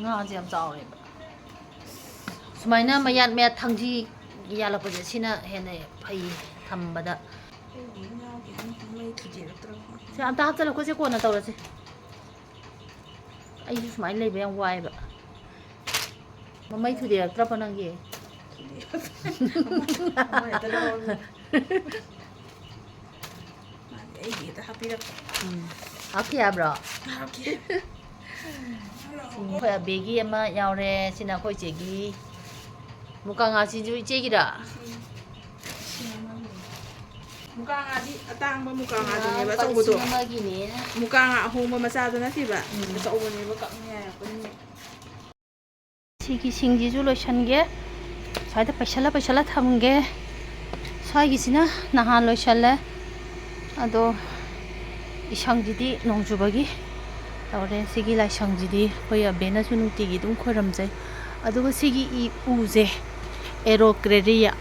ꯉꯥꯁꯦ ꯌꯥꯝ ꯆꯥꯎꯔꯦꯕ ꯁꯨꯃꯥꯏꯅ ꯃꯌꯥꯠ ꯊꯥꯡꯖꯤ ꯌꯥꯜꯂꯛꯄꯁꯦ ꯁꯤꯅ ꯍꯦꯟꯅ ꯐꯩ ꯊꯝꯕꯗ ꯁꯤ ꯑꯝꯇ ꯍꯥꯞꯆꯤꯜꯂꯛꯀꯣꯁꯦ ꯀꯣꯟꯅ ꯇꯧꯔꯁꯦ ꯑꯩꯁꯨ ꯁꯨꯃꯥꯏꯅ ꯂꯩꯕ ꯌꯥꯝ ꯋꯥꯏꯑꯦꯕ ꯃꯃꯩ ꯊꯨꯗꯦꯛꯔꯛꯇ꯭ꯔꯕ ꯅꯪꯒꯤ ꯑꯃ ꯍꯦꯛꯇ ꯂꯧꯔꯒ ꯃꯥꯗꯤ ꯑꯩꯒꯤ ꯍꯦꯛꯇ ꯍꯥꯞꯄꯤꯔꯛꯄ ꯍꯥꯞꯈꯤ ꯌꯥꯕ꯭ꯔꯣ ꯍꯥꯞꯈꯤ ꯑꯩꯈꯣꯏ ꯑꯕꯦꯒꯤ ꯑꯃ ꯌꯥꯎꯔꯦ ꯁꯤꯅ ꯑꯩꯈꯣꯏ ꯏꯆꯦꯒꯤ ꯃꯨꯀꯥ ꯉꯥꯁꯤꯁꯨ ꯏꯆꯦꯒꯤꯔꯥ ꯃꯨꯀꯥ ꯉꯥꯗꯤ ꯑꯇꯥꯡꯕ ꯃꯨꯀꯥ ꯉꯥꯗꯨꯅꯦꯕ ꯑꯆꯧꯕꯗꯣ ꯑꯃꯒꯤꯅꯦ ꯃꯨꯀꯥ ꯉꯥ ꯑꯍꯣꯡꯕ ꯃꯆꯥꯗꯨ ꯅꯠꯇꯦꯕ ꯑꯆꯧꯕꯅꯦꯕ ꯀꯛꯅꯤ ꯍꯥꯏꯔꯛꯄꯅꯤꯅ ꯁꯤꯒꯤ ꯁꯤꯡꯁꯤꯁꯨ ꯂꯣꯏꯁꯟꯒꯦ ꯁ꯭ꯋꯥꯏꯗ ꯄꯩꯁꯜꯂ ꯊꯝꯒꯦ ꯁ꯭ꯋꯥꯏꯒꯤꯁꯤꯅ ꯅꯍꯥꯟ ꯂꯣꯏꯁꯜꯂꯦ ꯑꯗꯣ ꯏꯁꯪꯁꯤꯗꯤ ꯅꯣꯡ ꯆꯨꯕꯒꯤ ꯇꯧꯔꯦ ꯁꯤꯒꯤ ꯂꯥꯏꯁꯪꯁꯤꯗꯤ ꯑꯩꯈꯣꯏ ꯑꯕꯦꯅꯁꯨ ꯅꯨꯡꯇꯤꯒꯤ ꯑꯗꯨꯝ ꯈꯣꯏꯔꯝꯖꯩ ꯑꯗꯨꯒ ꯁꯤꯒꯤ ꯎꯁꯦ ꯑꯦꯔꯣꯀ꯭ꯔꯦꯔꯤꯌꯥ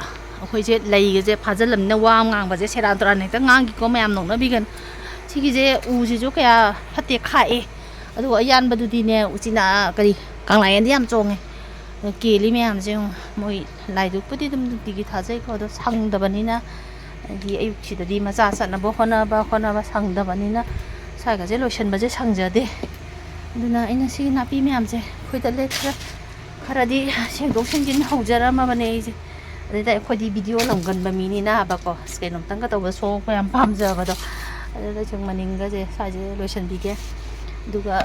ꯑꯩꯈꯣꯏꯁꯦ ꯂꯩꯒꯁꯦ ꯐꯥꯖꯤꯜꯂꯝꯅꯤꯅ ꯋꯥ ꯉꯥꯡꯕꯁꯦ ꯁꯦꯔꯥꯟ ꯇꯨꯔꯥꯟ ꯍꯦꯛꯇ ꯉꯥꯡꯈꯤꯀꯣ ꯃꯌꯥꯝ ꯅꯣꯛꯅꯕꯤꯒꯅꯨ ꯁꯤꯒꯤꯁꯦ ꯎꯁꯤꯁꯨ ꯀꯌꯥ ꯐꯠꯇꯦ ꯈꯥꯛꯑꯦ ꯑꯗꯨꯒ ꯑꯌꯥꯟꯕꯗꯨꯗꯤꯅꯦ ꯎꯆꯤꯅꯥ ꯀꯔꯤ ꯀꯪꯂꯥꯌꯦꯟꯗꯤ ꯌꯥꯝ ꯆꯣꯡꯉꯦ ꯀꯦꯜꯂꯤ ꯃꯌꯥꯝꯁꯦ ꯃꯣꯏ ꯂꯥꯏꯗꯨꯛꯄꯨꯗꯤ ꯑꯗꯨꯝ ꯅꯨꯡꯇꯤꯒꯤ ꯊꯥꯖꯩꯀꯣ ꯑꯗꯣ ꯁꯪꯗꯕꯅꯤꯅ ꯍꯥꯏꯗꯤ ꯑꯌꯨꯛꯁꯤꯗꯗꯤ ꯃꯆꯥ ꯆꯠꯅꯕ ꯍꯣꯠꯅꯕ ꯁꯪꯗꯕꯅꯤ나 ꯁ꯭ꯋꯥꯏꯒꯁꯦ ꯂꯣꯏꯁꯟꯕꯁꯦ ꯁꯪꯖꯗꯦ ꯑꯗꯨꯅ ꯑꯩꯅ ꯁꯤꯒꯤ ꯅꯥꯄꯤ ꯃꯌꯥꯝꯁꯦ ꯑꯩꯈꯣꯏꯗ ꯈꯔꯗꯤ ꯁꯦꯡꯗꯣꯛ ꯁꯦꯡꯖꯤꯟ ꯍꯧꯖꯔꯝꯃꯕꯅꯦ ꯑꯩꯁꯦ ꯑꯗꯨꯗ ꯑꯩꯈꯣꯏꯗꯤ ꯚꯤꯗꯤꯑꯣ ꯅꯝꯒꯟꯕ ꯃꯤꯅꯤꯅꯕꯀꯣ ꯀꯩꯅꯣꯝꯇꯪꯒ ꯇꯧꯕ ꯁꯣꯛꯄ ꯌꯥꯝ ꯄꯥꯝꯖꯕꯗꯣ ꯑꯗꯨꯗ ꯁꯨꯝ ꯃꯅꯤꯡꯒꯁꯦ ꯁ꯭ꯋꯥꯏꯁꯦ ꯂꯣꯏꯁꯟꯕꯤꯒꯦ ꯑꯗꯨꯒ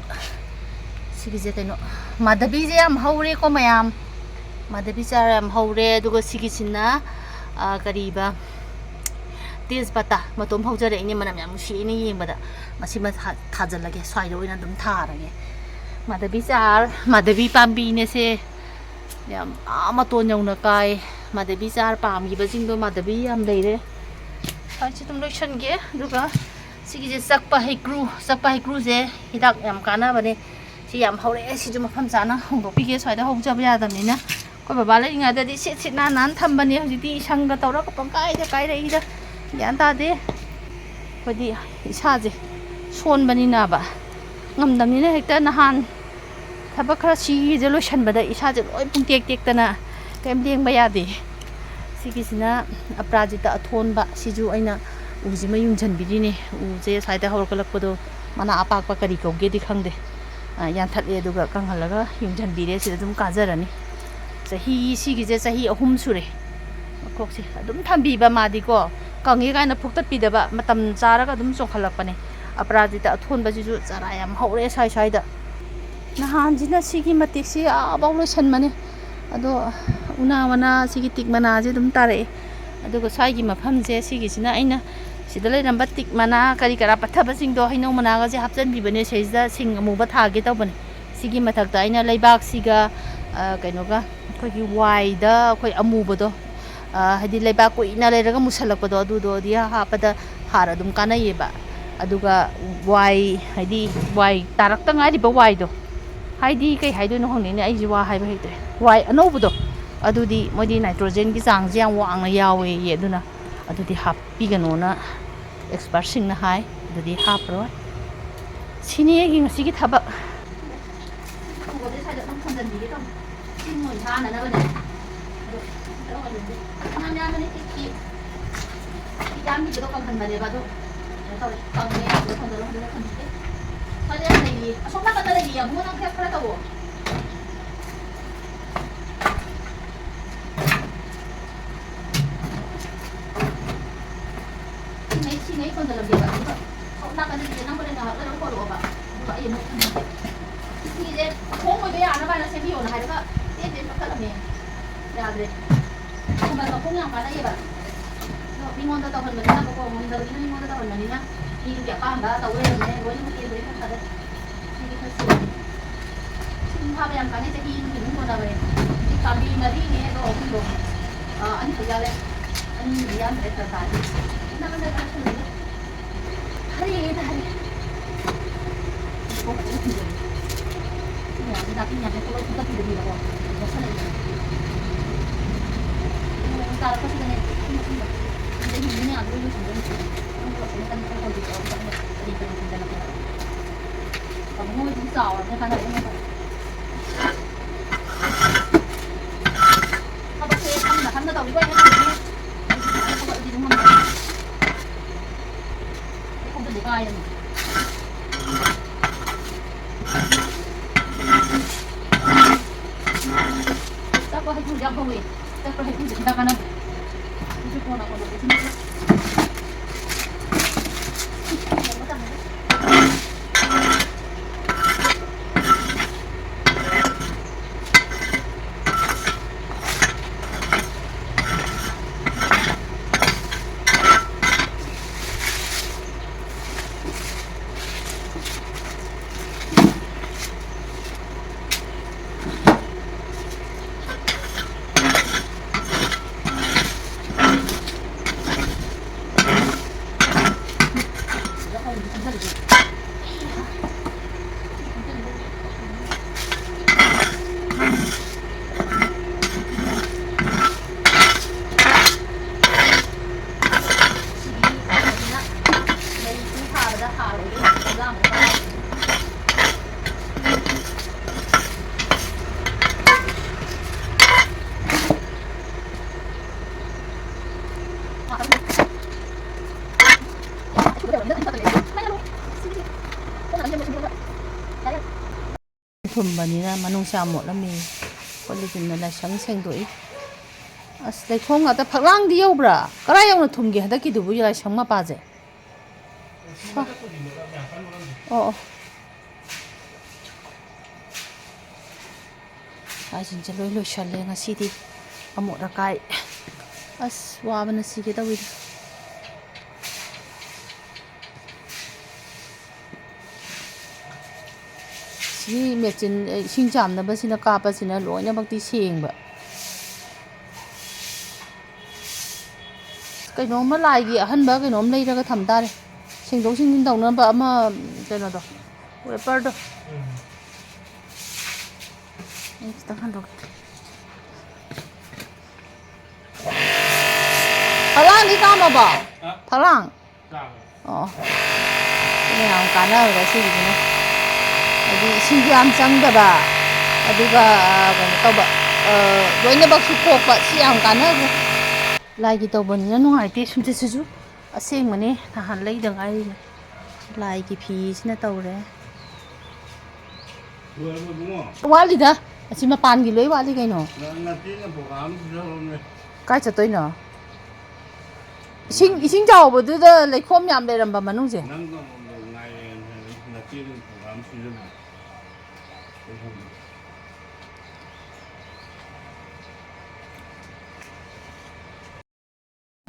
ꯁꯤꯒꯤꯁꯦ ꯀꯩꯅꯣ ꯃꯥꯙꯕꯤꯁꯦ ꯌꯥꯝ ꯍꯧꯔꯦꯀꯣ ꯃꯌꯥꯝ ꯃꯥꯙꯕꯤ ꯆꯥꯔ ꯌꯥꯝ ꯍꯧꯔꯦ ꯑꯗꯨꯒ ꯁꯤꯒꯤꯁꯤꯅ ꯀꯔꯤꯕ ꯇꯦꯖꯄꯇꯥ ꯃꯇꯣꯝ ꯍꯧꯖꯔꯛꯏꯅꯦ ꯃꯅꯝ ꯌꯥꯝ ꯅꯨꯡꯁꯤꯅ ꯌꯦꯡꯕꯗ ꯃꯁꯤꯃ ꯊꯥꯖꯤꯜꯂꯒꯦ ꯁ꯭ꯋꯥꯏꯗ ꯑꯣꯏꯅ ꯑꯗꯨꯝ ꯊꯥꯔꯒꯦ ꯃꯥꯙꯕꯤ ꯆꯥꯔ ꯃꯥꯙꯕꯤ ꯄꯥꯝꯕꯤꯅꯦꯁꯦ ꯌꯥꯝ ꯃꯇꯣꯟ ꯌꯧꯅ ꯀꯥꯏ ꯃꯥꯙꯕꯤ ꯆꯥꯔ ꯄꯥꯝꯈꯤꯕꯁꯤꯡꯗꯣ ꯃꯥꯙꯕꯤ ꯌꯥꯝ ꯂꯩꯔꯦ ꯁ꯭ꯋꯥꯏꯁꯦ ꯑꯗꯨꯝ ꯂꯣꯏꯁꯟꯒꯦ ꯑꯗꯨꯒ ꯁꯤꯒꯤꯁꯦ ꯆꯛꯄ ꯍꯩꯀ꯭ꯔꯨꯁꯦ ꯍꯤꯗꯥꯛ ꯌꯥꯝ ꯀꯥꯟꯅꯕꯅꯦ ꯁꯤ ꯌꯥꯝ ꯍꯧꯔꯛꯑꯦ ꯁꯤꯁꯨ ꯃꯐꯝ ꯆꯥꯅ ꯍꯣꯡꯗꯣꯛꯄꯤꯒꯦ ꯁ꯭ꯋꯥꯏꯗ ꯍꯧꯖꯕ ꯌꯥꯗꯕꯅꯤꯅ ꯑꯩꯈꯣꯏ ꯕꯕꯥ ꯂꯩꯔꯤꯉꯩꯗꯗꯤ ꯁꯤꯠ ꯅꯥꯟ ꯊꯝꯕꯅꯦ ꯍꯧꯖꯤꯛꯇꯤ ꯏꯁꯪꯒ ꯇꯧꯔꯒ ꯄꯪꯀꯥꯏꯗ ꯀꯥꯏꯔꯛꯏꯗ ꯒ꯭ꯌꯥꯟ ꯇꯥꯗꯦ ꯑꯩꯈꯣꯏꯗꯤ ꯏꯁꯥꯁꯦ ꯁꯣꯟꯕꯅꯤꯅꯕ ꯉꯝꯗꯕꯅꯤꯅ ꯍꯦꯛꯇ ꯅꯍꯥꯟ ꯊꯕꯛ ꯈꯔ ꯁꯤꯒꯤꯁꯦ ꯂꯣꯏꯁꯟꯕꯗ ꯏꯁꯥꯁꯦ ꯂꯣꯏ ꯇꯦꯛꯇꯅ ꯀꯩꯝ ꯂꯦꯡꯕ ꯌꯥꯗꯦ ꯁꯤꯒꯤꯁꯤꯅ ꯑꯄꯔꯥꯖꯤꯇꯥ ꯑꯊꯣꯟꯕ ꯁꯤꯁꯨ ꯑꯩꯅ ꯎꯁꯤꯃ ꯌꯨꯡꯁꯤꯟꯕꯤꯔꯤꯅꯦ ꯎꯁꯦ ꯁ꯭ꯋꯥꯏꯗ ꯍꯧꯔꯛꯂꯛꯄꯗꯣ ꯃꯅꯥ ꯑꯄꯥꯛꯄ ꯀꯔꯤ ꯀꯧꯒꯦꯗꯤ ꯈꯪꯗꯦ ꯌꯥꯟꯊꯠꯂꯦ ꯑꯗꯨꯒ ꯀꯪꯍꯜꯂꯒ ꯌꯨꯡꯁꯤꯟꯕꯤꯔꯦ ꯁꯤꯗ ꯑꯗꯨꯝ ꯀꯥꯖꯔꯅꯤ ꯁꯤꯒꯤꯁꯦ ꯆꯍꯤ 3 ꯁꯨꯔꯦ ꯃꯈꯣꯛꯁꯦ ꯑꯗꯨꯝ ꯊꯝꯕꯤꯕ ꯃꯥꯗꯤꯀꯣ ꯀꯪꯉꯦ ꯀꯥꯏꯅ ꯐꯨꯛꯇꯠꯄꯤꯗꯕ ꯃꯇꯝ ꯆꯥꯔꯒ ꯑꯗꯨꯝ ꯆꯣꯡꯈꯠꯂꯛꯄꯅꯦ ꯑꯄꯔꯥꯖꯤꯇꯥ ꯑꯊꯣꯟꯕꯁꯤꯁꯨ ꯆꯔꯥ ꯌꯥꯝ ꯍꯧꯔꯦ ꯁ꯭ꯋꯥꯏꯗ ꯅꯍꯥꯟꯁꯤꯅ ꯁꯤꯒꯤ ꯃꯇꯦꯛꯁꯤ ꯑꯥꯐꯥꯎ ꯂꯣꯏꯁꯟꯕꯅꯦ ꯑꯗꯣ ꯎꯅꯥ ꯋꯥꯅꯥ ꯁꯤꯒꯤ ꯇꯤꯛ ꯃꯅꯥꯁꯦ ꯑꯗꯨꯝ ꯇꯥꯔꯛꯑꯦ ꯑꯗꯨꯒ ꯁ꯭ꯋꯥꯏꯒꯤ ꯃꯐꯝꯁꯦ ꯁꯤꯒꯤꯁꯤꯅ ꯑꯩꯅ ꯁꯤꯗ ꯂꯩꯔꯝꯕ ꯇꯤꯛ ꯃꯅꯥ ꯀꯔꯤ ꯀꯔꯥ ꯄꯠꯊꯕꯁꯤꯡꯗꯣ ꯍꯩꯅꯧ ꯃꯅꯥꯒꯁꯦ ꯍꯥꯞꯆꯤꯟꯕꯤꯕꯅꯦ ꯁꯤꯁꯤꯗ ꯁꯤꯡ ꯑꯃꯨꯕ ꯊꯥꯒꯦ ꯇꯧꯕꯅꯦ ꯁꯤꯒꯤ ꯃꯊꯛꯇ ꯑꯩꯅ ꯂꯩꯕꯥꯛꯁꯤꯒ ꯀꯩꯅꯣꯒ ꯑꯩꯈꯣꯏꯒꯤ ꯋꯥꯏꯗ ꯑꯩꯈꯣꯏ ꯑꯃꯨꯕꯗꯣ ꯍꯥꯏꯗꯤ ꯂꯩꯕꯥꯛ ꯀꯨꯏꯅ ꯂꯩꯔꯒ ꯃꯨꯁꯜꯂꯛꯄꯗꯣ ꯑꯗꯨꯗꯣꯗꯤ ꯍꯥꯞꯄꯗ ꯍꯥꯔ ꯑꯗꯨꯝ ꯀꯥꯟꯅꯩꯌꯦꯕ ꯑꯗꯨꯒ ꯋꯥꯏ ꯍꯥꯏꯗꯤ ꯋꯥꯏ ꯇꯥꯔꯛꯇ ꯉꯥꯏꯔꯤꯕ ꯋꯥꯏꯗꯣ ꯍꯥꯏꯗꯤ ꯀꯩ ꯍꯥꯏꯗꯣꯏꯅꯣ ꯈꯪꯗꯦꯅꯦ ꯑꯩꯁꯦ ꯋꯥ ꯍꯥꯏꯕ ꯍꯩꯇ꯭ꯔꯦ ꯋꯥꯏ ꯑꯅꯧꯕꯗꯣ ꯑꯗꯨꯗꯤ ꯃꯣꯏꯗꯤ ꯅꯥꯏꯇ꯭ꯔꯣꯖꯦꯟꯒꯤ ꯆꯥꯡꯁꯦ ꯌꯥꯝ ꯋꯥꯡꯅ ꯌꯥꯎꯋꯦꯌꯦ ꯑꯗꯨꯅ ꯑꯗꯨꯗꯤ ꯍꯥꯞꯄꯤꯒꯅꯣꯅ ꯑꯦꯛꯁꯄꯥꯔꯠꯁꯤꯡꯅ ꯍꯥꯏ ꯑꯗꯨꯗꯤ ꯍꯥꯞꯄꯔꯣꯏ ꯁꯤꯅꯤ ꯑꯩꯒꯤ ꯉꯁꯤꯒꯤ ꯊꯕꯛ ꯌꯥꯝꯕꯤꯗꯣ ꯀꯪꯍꯟꯕꯅꯦꯕ ꯑꯗꯣ ꯀꯩꯅꯣ ꯇꯧꯔꯦ ꯀꯪꯉꯦ ꯑꯗꯨꯗ ꯊꯝꯖꯤꯜꯂꯦ ꯁ꯭ꯋꯥꯏꯗ ꯌꯥꯝ ꯂꯩꯔꯤ ꯑꯁꯣꯝ ꯅꯥꯀꯟꯗ ꯂꯩꯔꯤ ꯑꯃꯨꯛ ꯅꯪ ꯈꯔ ꯇꯧꯋꯣ ꯁꯤꯉꯩ ꯊꯣꯟꯖꯜꯂꯝꯒꯦꯕ ꯑꯗꯨꯒ ꯁꯣꯝ ꯅꯥꯀꯟꯗꯒꯤꯁꯦ ꯅꯪ ꯍꯣꯔꯦꯟ ꯉꯥꯏꯍꯥꯛ ꯂꯩꯔꯒ ꯄꯣꯔꯛꯑꯣꯕ ꯑꯗꯨꯒ ꯑꯩ ꯑꯃꯨꯛ ꯊꯝꯖꯤꯜꯒꯦ ꯁꯤꯁꯦ ꯈꯣꯡ ꯑꯣꯏꯕ ꯌꯥꯅꯕ ꯍꯥꯏꯅ ꯁꯦꯝꯕꯤꯌꯣꯅ ꯍꯥꯏꯔꯒ ꯇꯦꯟ ꯀꯛꯊꯠꯂꯝꯃꯦ ꯌꯥꯗ꯭ꯔꯦ ꯈꯨꯃꯟ ꯃꯈꯣꯡ ꯌꯥꯝ ꯀꯥꯟꯅꯩꯌꯦꯕ ꯑꯗꯣ ꯃꯤꯉꯣꯟꯗ ꯇꯧꯍꯟꯕꯅꯤꯅꯀꯣ ꯉꯝꯗꯕꯅꯤꯅ ꯃꯤꯉꯣꯟꯗ ꯇꯧꯍꯟꯕꯅꯤꯅ ꯃꯤꯗꯨꯒꯤ ꯑꯄꯥꯝꯕ ꯇꯧ ꯂꯩꯔꯝꯃꯦ ꯂꯣꯏꯅꯃꯛ ꯇꯦꯟꯕꯗꯤ ꯈꯔ ꯐꯔꯦ ꯁꯤꯗꯤ ꯈꯔ ꯁꯤꯜꯂꯦ ꯁꯤꯡ ꯐꯥꯕ ꯌꯥꯝ ꯀꯥꯟꯅꯩ ꯆꯍꯤ ꯑꯃꯒꯤ ꯑꯗꯨꯝ ꯀꯣꯟꯅꯕꯅꯦ ꯍꯧꯖꯤꯛ ꯄꯥꯝꯕꯤ 4ꯅꯦ ꯑꯗꯣ 3ꯗꯣ ꯑꯅꯤꯈꯛ ꯌꯥꯎꯔꯦ ꯑꯅꯤꯗꯤ ꯌꯥꯝꯗ꯭ꯔꯦ ꯈꯔ ꯇꯥꯔꯦ ꯅꯪꯉꯣꯟꯗ ꯈꯔ ꯊꯝꯖꯜꯂꯦ ꯍꯔꯦꯗ ꯍꯔꯦ ꯅꯥꯄꯤ ꯃꯌꯥꯝꯁꯦ ꯄꯨꯂꯞ ꯐꯨꯛꯇꯠꯄꯤꯗꯕꯤꯗꯀꯣ ꯃꯣꯠꯁꯜꯂꯛꯏꯗꯅ ꯇꯥꯔꯛꯄꯁꯤꯗꯅꯦ ꯑꯗꯒꯤ ꯃꯤ ꯃꯌꯥꯝꯗꯣ ꯂꯣꯏꯁꯤꯟꯗꯣꯏꯅꯤ ꯅꯪ ꯄꯨꯂꯞꯁꯤꯅ ꯀꯔꯤ ꯈꯔ ꯇꯧꯕꯤꯔꯛꯑꯣ ꯀꯔꯤ ꯊꯤꯟꯖꯜꯂꯛꯄꯗ ꯃꯣꯏꯗꯤ ꯆꯥꯎꯔꯕꯅꯤꯅ ꯀꯥꯟꯅꯔꯦ ꯊꯕꯛꯁꯦ ꯈꯪꯅ ꯇꯧꯔꯤꯕ ꯑꯩꯅ ꯊꯝꯃꯤꯅꯦ ꯊꯕꯛꯇꯤ ꯑꯗꯨꯝ ꯉꯝꯃꯦ ꯈꯣꯡꯗꯗꯤ ꯀꯥꯏꯔꯅꯤ ꯆꯠꯄ ꯍꯩꯀ꯭ꯔꯨꯁꯦ ꯌꯥꯝ ꯍꯧꯋꯦ ꯆꯠꯄ ꯍꯩꯀ꯭ꯔꯨ kita kanan. Itu kau nak kau sini. ꯊꯨꯝꯕꯅꯤꯅ ꯃꯅꯨꯡꯁꯥ ꯃꯣꯠꯂꯝꯃꯤ ꯀꯣꯜꯂꯤꯁꯤꯅ ꯂꯥꯏꯁꯪ ꯁꯦꯡꯗꯣꯛꯏ ꯑꯁ ꯂꯩꯈꯣꯝ ꯉꯥꯛꯇ ꯐꯛꯂꯥꯡꯗꯤ ꯌꯧꯕ꯭ꯔꯥ ꯀꯔꯥꯏ ꯌꯧꯅ ꯊꯨꯝꯒꯦ ꯍꯟꯗꯛꯀꯤꯗꯨꯕꯨ ꯂꯥꯏꯁꯪ ꯃꯄꯥꯁꯦ ꯑꯣ ꯁꯥꯁꯤꯡꯁꯦ ꯂꯣꯏ ꯂꯣꯏꯁꯜꯂꯦ ꯉꯁꯤꯗꯤ ꯑꯃꯣꯠ ꯑꯀꯥꯏ ꯑꯁ ꯋꯥꯕꯅ ꯁꯤꯒꯦ ꯇꯧꯋꯤꯗ ꯁꯤ ꯃꯦꯆꯤꯟ ꯏꯁꯤꯡ ꯆꯥꯝꯅꯕꯁꯤꯅ ꯀꯥꯞꯄꯁꯤꯅ ꯂꯣꯏꯅꯃꯛꯇꯤ ꯁꯦꯡꯕ ꯀꯩꯅꯣꯝꯃ ꯂꯥꯏꯒꯤ ꯑꯍꯟꯕ ꯀꯩꯅꯣꯝ ꯂꯩꯔꯒ ꯊꯝ ꯇꯥꯔꯦ ꯁꯦꯡꯗꯣꯛ ꯁꯦꯡꯖꯤꯟ ꯇꯧꯅꯕ ꯑꯃ ꯀꯩꯅꯣꯗꯣ ꯋꯦꯄꯔꯗꯣ ꯑꯩ ꯈꯤꯇꯪ ꯍꯟꯗꯣꯛꯀꯦ ꯐꯛꯂꯥꯡꯗꯤ ꯀꯥꯝꯃꯕꯣ ꯐꯛꯂꯥꯡ ꯑꯣ ꯁꯤꯅ ꯌꯥꯝ ꯀꯥꯟꯅꯕꯗ ꯁꯤꯒꯤꯁꯤꯅ ꯍꯥꯏꯗꯤ ꯏꯁꯤꯡꯁꯨ ꯌꯥꯝ ꯆꯪꯗꯕ ꯑꯗꯨꯒ ꯀꯩꯅꯣ ꯇꯧꯕ ꯂꯣꯏꯅꯃꯛꯁꯨ ꯀꯣꯛꯄ ꯁꯤ ꯌꯥꯝ ꯀꯥꯟꯅꯈ꯭ꯔꯦ ꯂꯥꯏꯒꯤ ꯇꯧꯕꯅꯤꯅ ꯅꯨꯡꯉꯥꯏꯇꯦ ꯁꯨꯝꯆꯤꯠꯁꯤꯁꯨ ꯑꯁꯦꯡꯕꯅꯦ ꯅꯍꯥꯟ ꯂꯩꯗ ꯉꯥꯏꯔꯤꯅꯦ ꯂꯥꯏꯒꯤ ꯐꯤꯁꯤꯅ ꯇꯧꯔꯦ ꯋꯥꯠꯂꯤꯗ ꯑꯁꯤ ꯃꯄꯥꯟꯒꯤ ꯂꯣꯏ ꯋꯥꯠꯂꯤ ꯀꯩꯅꯣ ꯀꯥꯏ ꯆꯠꯇꯣꯏꯅꯣ ꯏꯁꯤꯡ ꯆꯥꯎꯕꯗꯨꯗ ꯂꯩꯈꯣꯝ ꯌꯥꯝ ꯂꯩꯔꯝꯕ ꯃꯅꯨꯡꯁꯦ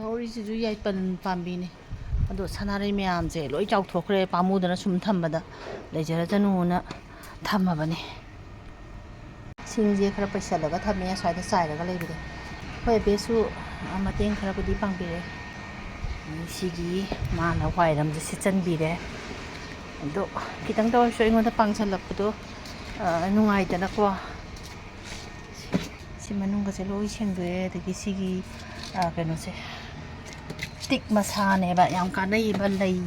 ꯍꯧꯔꯤꯁꯤꯁꯨ ꯌꯥꯏꯄꯟ ꯄꯥꯝꯕꯤꯅꯦ ꯑꯗꯣ ꯁꯅꯥꯔꯩ ꯃꯌꯥꯝꯁꯦ ꯂꯣꯏ ꯆꯥꯎꯊꯣꯛꯈ꯭ꯔꯦ ꯄꯥꯝꯃꯨꯗꯅ ꯁꯨꯝ ꯊꯝꯕꯗ ꯂꯩꯖꯔꯖꯅꯨꯅ ꯊꯝꯃꯕꯅꯦ ꯁꯤꯡꯁꯦ ꯈꯔ ꯄꯩꯁꯜꯂꯒ ꯊꯝꯃꯦ ꯑꯁ꯭ꯋꯥꯏꯗ ꯆꯥꯏꯔꯒ ꯂꯩꯕꯗꯣ ꯍꯣꯏ ꯑꯕꯦꯁꯨ ꯃꯇꯦꯡ ꯈꯔꯕꯨꯗꯤ ꯄꯥꯡꯕꯤꯔꯦ ꯁꯤꯒꯤ ꯃꯥꯅ ꯋꯥꯏꯔꯝꯁꯦ ꯁꯤꯠꯆꯟꯕꯤꯔꯦ ꯑꯗꯣ ꯈꯤꯇꯪ ꯇꯧꯔꯁꯨ ꯑꯩꯉꯣꯟꯗ ꯄꯥꯡꯁꯜꯂꯛꯄꯗꯣ ꯅꯨꯡꯉꯥꯏꯗꯅꯀꯣ ꯁꯤ ꯃꯅꯨꯡꯒꯁꯦ ꯂꯣꯏ ꯁꯦꯡꯗꯣꯛꯑꯦ ꯑꯗꯒꯤ ꯁꯤꯒꯤ ꯀꯩꯅꯣꯁꯦ ꯇꯤꯛ ꯃꯁꯥꯅꯦꯕ ꯌꯥꯝ ꯀꯥꯟꯅꯩꯕ ꯂꯩ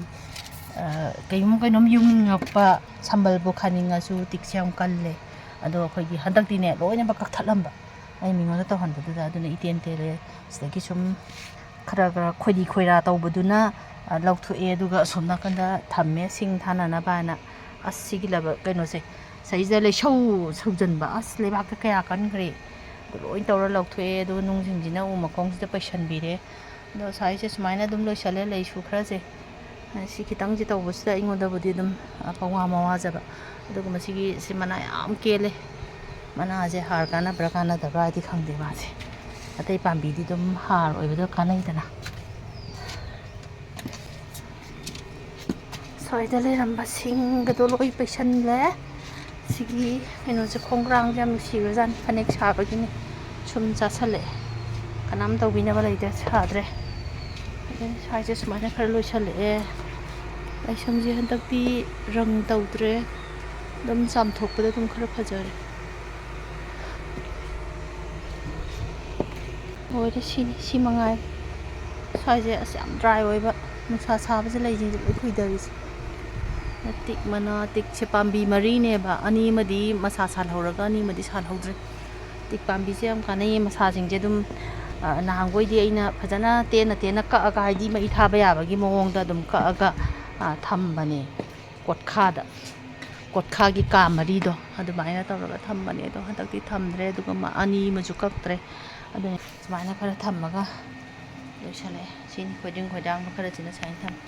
ꯀꯩꯅꯣꯝ ꯌꯨꯡꯉꯛꯄ ꯁꯝꯕꯜꯕꯨ ꯈꯥꯅꯤꯡꯉꯁꯨ ꯇꯤꯛꯁꯦ ꯌꯥꯝ ꯀꯜꯂꯦ ꯑꯗꯣ ꯑꯩꯈꯣꯏꯒꯤ ꯍꯟꯗꯛꯇꯤꯅꯦ ꯂꯣꯏꯅꯃꯛ ꯀꯛꯊꯠꯂꯝꯕ ꯑꯩ ꯃꯤꯉꯣꯟꯗ ꯇꯧꯍꯟꯕꯗꯨꯗ ꯑꯗꯨꯅ ꯏꯇꯦꯟ ꯇꯦꯜꯂꯦ ꯁꯤꯗꯒꯤ ꯁꯨꯝ ꯈꯔ ꯈꯣꯏꯔꯤ ꯈꯣꯏꯔꯥ ꯇꯧꯕꯗꯨꯅ ꯂꯧꯊꯣꯛꯑꯦ ꯑꯗꯨꯒ ꯑꯁꯣꯝ ꯅꯥꯀꯟꯗ ꯊꯝꯃꯦ ꯁꯤꯡ ꯊꯥꯅꯅꯕ ꯍꯥꯏꯅ ꯑꯁ ꯁꯤꯒꯤ ꯀꯩꯅꯣꯁꯦ ꯁꯤꯗ ꯂꯩꯁꯧ ꯁꯧꯖꯟꯕ ꯑꯁ ꯂꯩꯕꯥꯛꯇ ꯀꯌా ꯀꯟꯈ꯭ꯔꯦ ꯑꯗꯨ ꯂꯣꯏ ꯇꯧꯔ ꯂꯧꯊꯣꯛꯑꯦ ꯑꯗꯨꯒ ꯅꯨꯡꯁꯤꯡꯁꯤꯅ ꯎ ꯃꯈꯣꯡꯁꯤꯗ ꯄꯩꯁꯟꯕꯤꯔꯦ ꯑꯗꯣ ꯁ꯭ꯋꯥꯏꯁꯦ ꯁꯨꯃꯥꯏꯅ ꯑꯗꯨꯝ ꯂꯣꯏꯁꯜꯂꯦ ꯂꯩꯁꯨ ꯈꯔꯁꯦ ꯁꯤ ꯈꯤꯇꯪꯁꯦ ꯇꯧꯕꯁꯤꯗ ꯑꯩꯉꯣꯟꯗꯕꯨꯗꯤ ꯑꯗꯨم ꯃꯋꯥꯖꯕ ꯑꯗꯨꯒ ꯃꯁꯤ ꯃꯅꯥ ꯌꯥꯝ ꯀꯦꯜꯂꯦ ꯃꯅꯥꯁꯦ ꯍꯥꯔ ꯀꯥꯟꯅꯕ꯭ꯔꯥ ꯀꯥꯟꯅꯗꯕ꯭ꯔꯥ ꯍꯥꯏꯗꯤ ꯈꯪꯗꯦ ꯃꯥꯁꯦ ꯑꯇꯩ ꯄꯥꯝꯕꯤꯗꯤ ꯑꯗꯨꯝ ꯍꯥꯔ ꯑꯣꯏꯕꯗꯣ ꯀꯥꯟꯅꯩꯗꯅ ꯁ꯭ꯋꯥꯏꯗ ꯂꯩꯔꯝꯕ ꯁꯤꯡꯒꯗꯣ ꯂꯣꯏ ꯄꯩꯁꯟꯂꯦ ꯁꯤꯒꯤ ꯀꯩꯅꯣꯁꯦ ꯈꯣꯡꯒ꯭ꯔꯥꯡꯁꯦ ꯌꯥꯝ ꯅꯨꯡꯁꯤꯈ꯭ꯔꯖꯥꯠꯅꯤ ꯐꯅꯦꯛ ꯁꯥꯕꯒꯤꯅꯤ ꯁꯨꯝ ꯆꯥꯁꯜꯂꯛꯑꯦ ꯀꯅꯥꯝ ꯇꯧꯕꯤꯅꯕ ꯂꯩꯇꯦ ꯁꯥꯗ꯭ꯔꯦ ꯑꯗꯩ ꯁ꯭ꯋꯥꯏꯁꯦ ꯁꯨꯃꯥꯏꯅ ꯈꯔ ꯂꯣꯏꯁꯜꯂꯛꯑꯦ ꯂꯥꯏꯁꯪꯁꯦ ꯍꯟꯗꯛꯇꯤ ꯔꯪ ꯇꯧꯗ꯭ꯔꯦ ꯑꯗꯨꯝ ꯆꯥꯝꯊꯣꯛꯄꯗ ꯑꯗꯨꯝ ꯈꯔ ꯐꯖꯔꯦ ꯂꯣꯏꯔꯦ ꯁꯤꯅꯤ ꯁꯤ ꯃꯉꯥꯏ ꯁ꯭ꯋꯥꯏꯁꯦ ꯑꯁ ꯌꯥꯝ ꯗ꯭ꯔꯥꯏ ꯑꯣꯏꯕ ꯅꯨꯡꯁꯥ ꯁꯥꯕꯁꯦ ꯂꯩꯁꯤꯡꯁꯦ ꯂꯣꯏ ꯈꯨꯏꯗꯔꯤꯁꯦ ꯇꯤꯛꯁꯦ ꯄꯥꯝꯕꯤ ꯃꯔꯤꯅꯦꯕ ꯑꯅꯤ ꯑꯃꯗꯤ ꯃꯁꯥ ꯁꯥꯜꯍꯧꯔꯒ ꯑꯅꯤ ꯑꯃꯗꯤ ꯁꯥꯜꯍꯧꯗ꯭ꯔꯦ ꯇꯤꯛ ꯄꯥꯝꯕꯤꯁꯦ ꯌꯥꯝ ꯀꯥꯟꯅꯩꯌꯦ ꯃꯁꯥꯁꯤꯡꯁꯦ ꯑꯗꯨꯝ ꯅꯍꯥꯟꯈꯣꯏꯗꯤ ꯑꯩꯅ ꯐꯖꯅ ꯇꯦꯟꯅ ꯀꯛꯑꯒ ꯍꯥꯏꯗꯤ ꯃꯩ ꯊꯥꯕ ꯌꯥꯕꯒꯤ ꯃꯑꯣꯡꯗ ꯑꯗꯨꯝ ꯀꯛꯑꯒ ꯊꯝꯕꯅꯦ ꯀꯣꯠꯈꯥꯒꯤ ꯀꯥ ꯃꯔꯤꯗꯣ ꯑꯗꯨꯃꯥꯏꯅ ꯇꯧꯔꯒ ꯊꯝꯕꯅꯦ ꯑꯗꯣ ꯍꯟꯗꯛꯇꯤ ꯊꯝꯗ꯭ꯔꯦ ꯑꯗꯨꯒ ꯑꯅꯤ ꯑꯃꯁꯨ ꯀꯛꯇ꯭ꯔꯦ ꯑꯗꯨꯅ ꯁꯨꯃꯥꯏꯅ ꯈꯔ ꯊꯝꯃꯒ ꯂꯣꯏꯁꯜꯂꯛꯑꯦ ꯁꯤꯅꯤ ꯈꯣꯏꯗꯤꯡ ꯈꯣꯏꯗꯥꯡꯕ ꯈꯔꯁꯤꯅ ꯁꯨꯃꯥꯏꯅ ꯊꯝꯃꯦ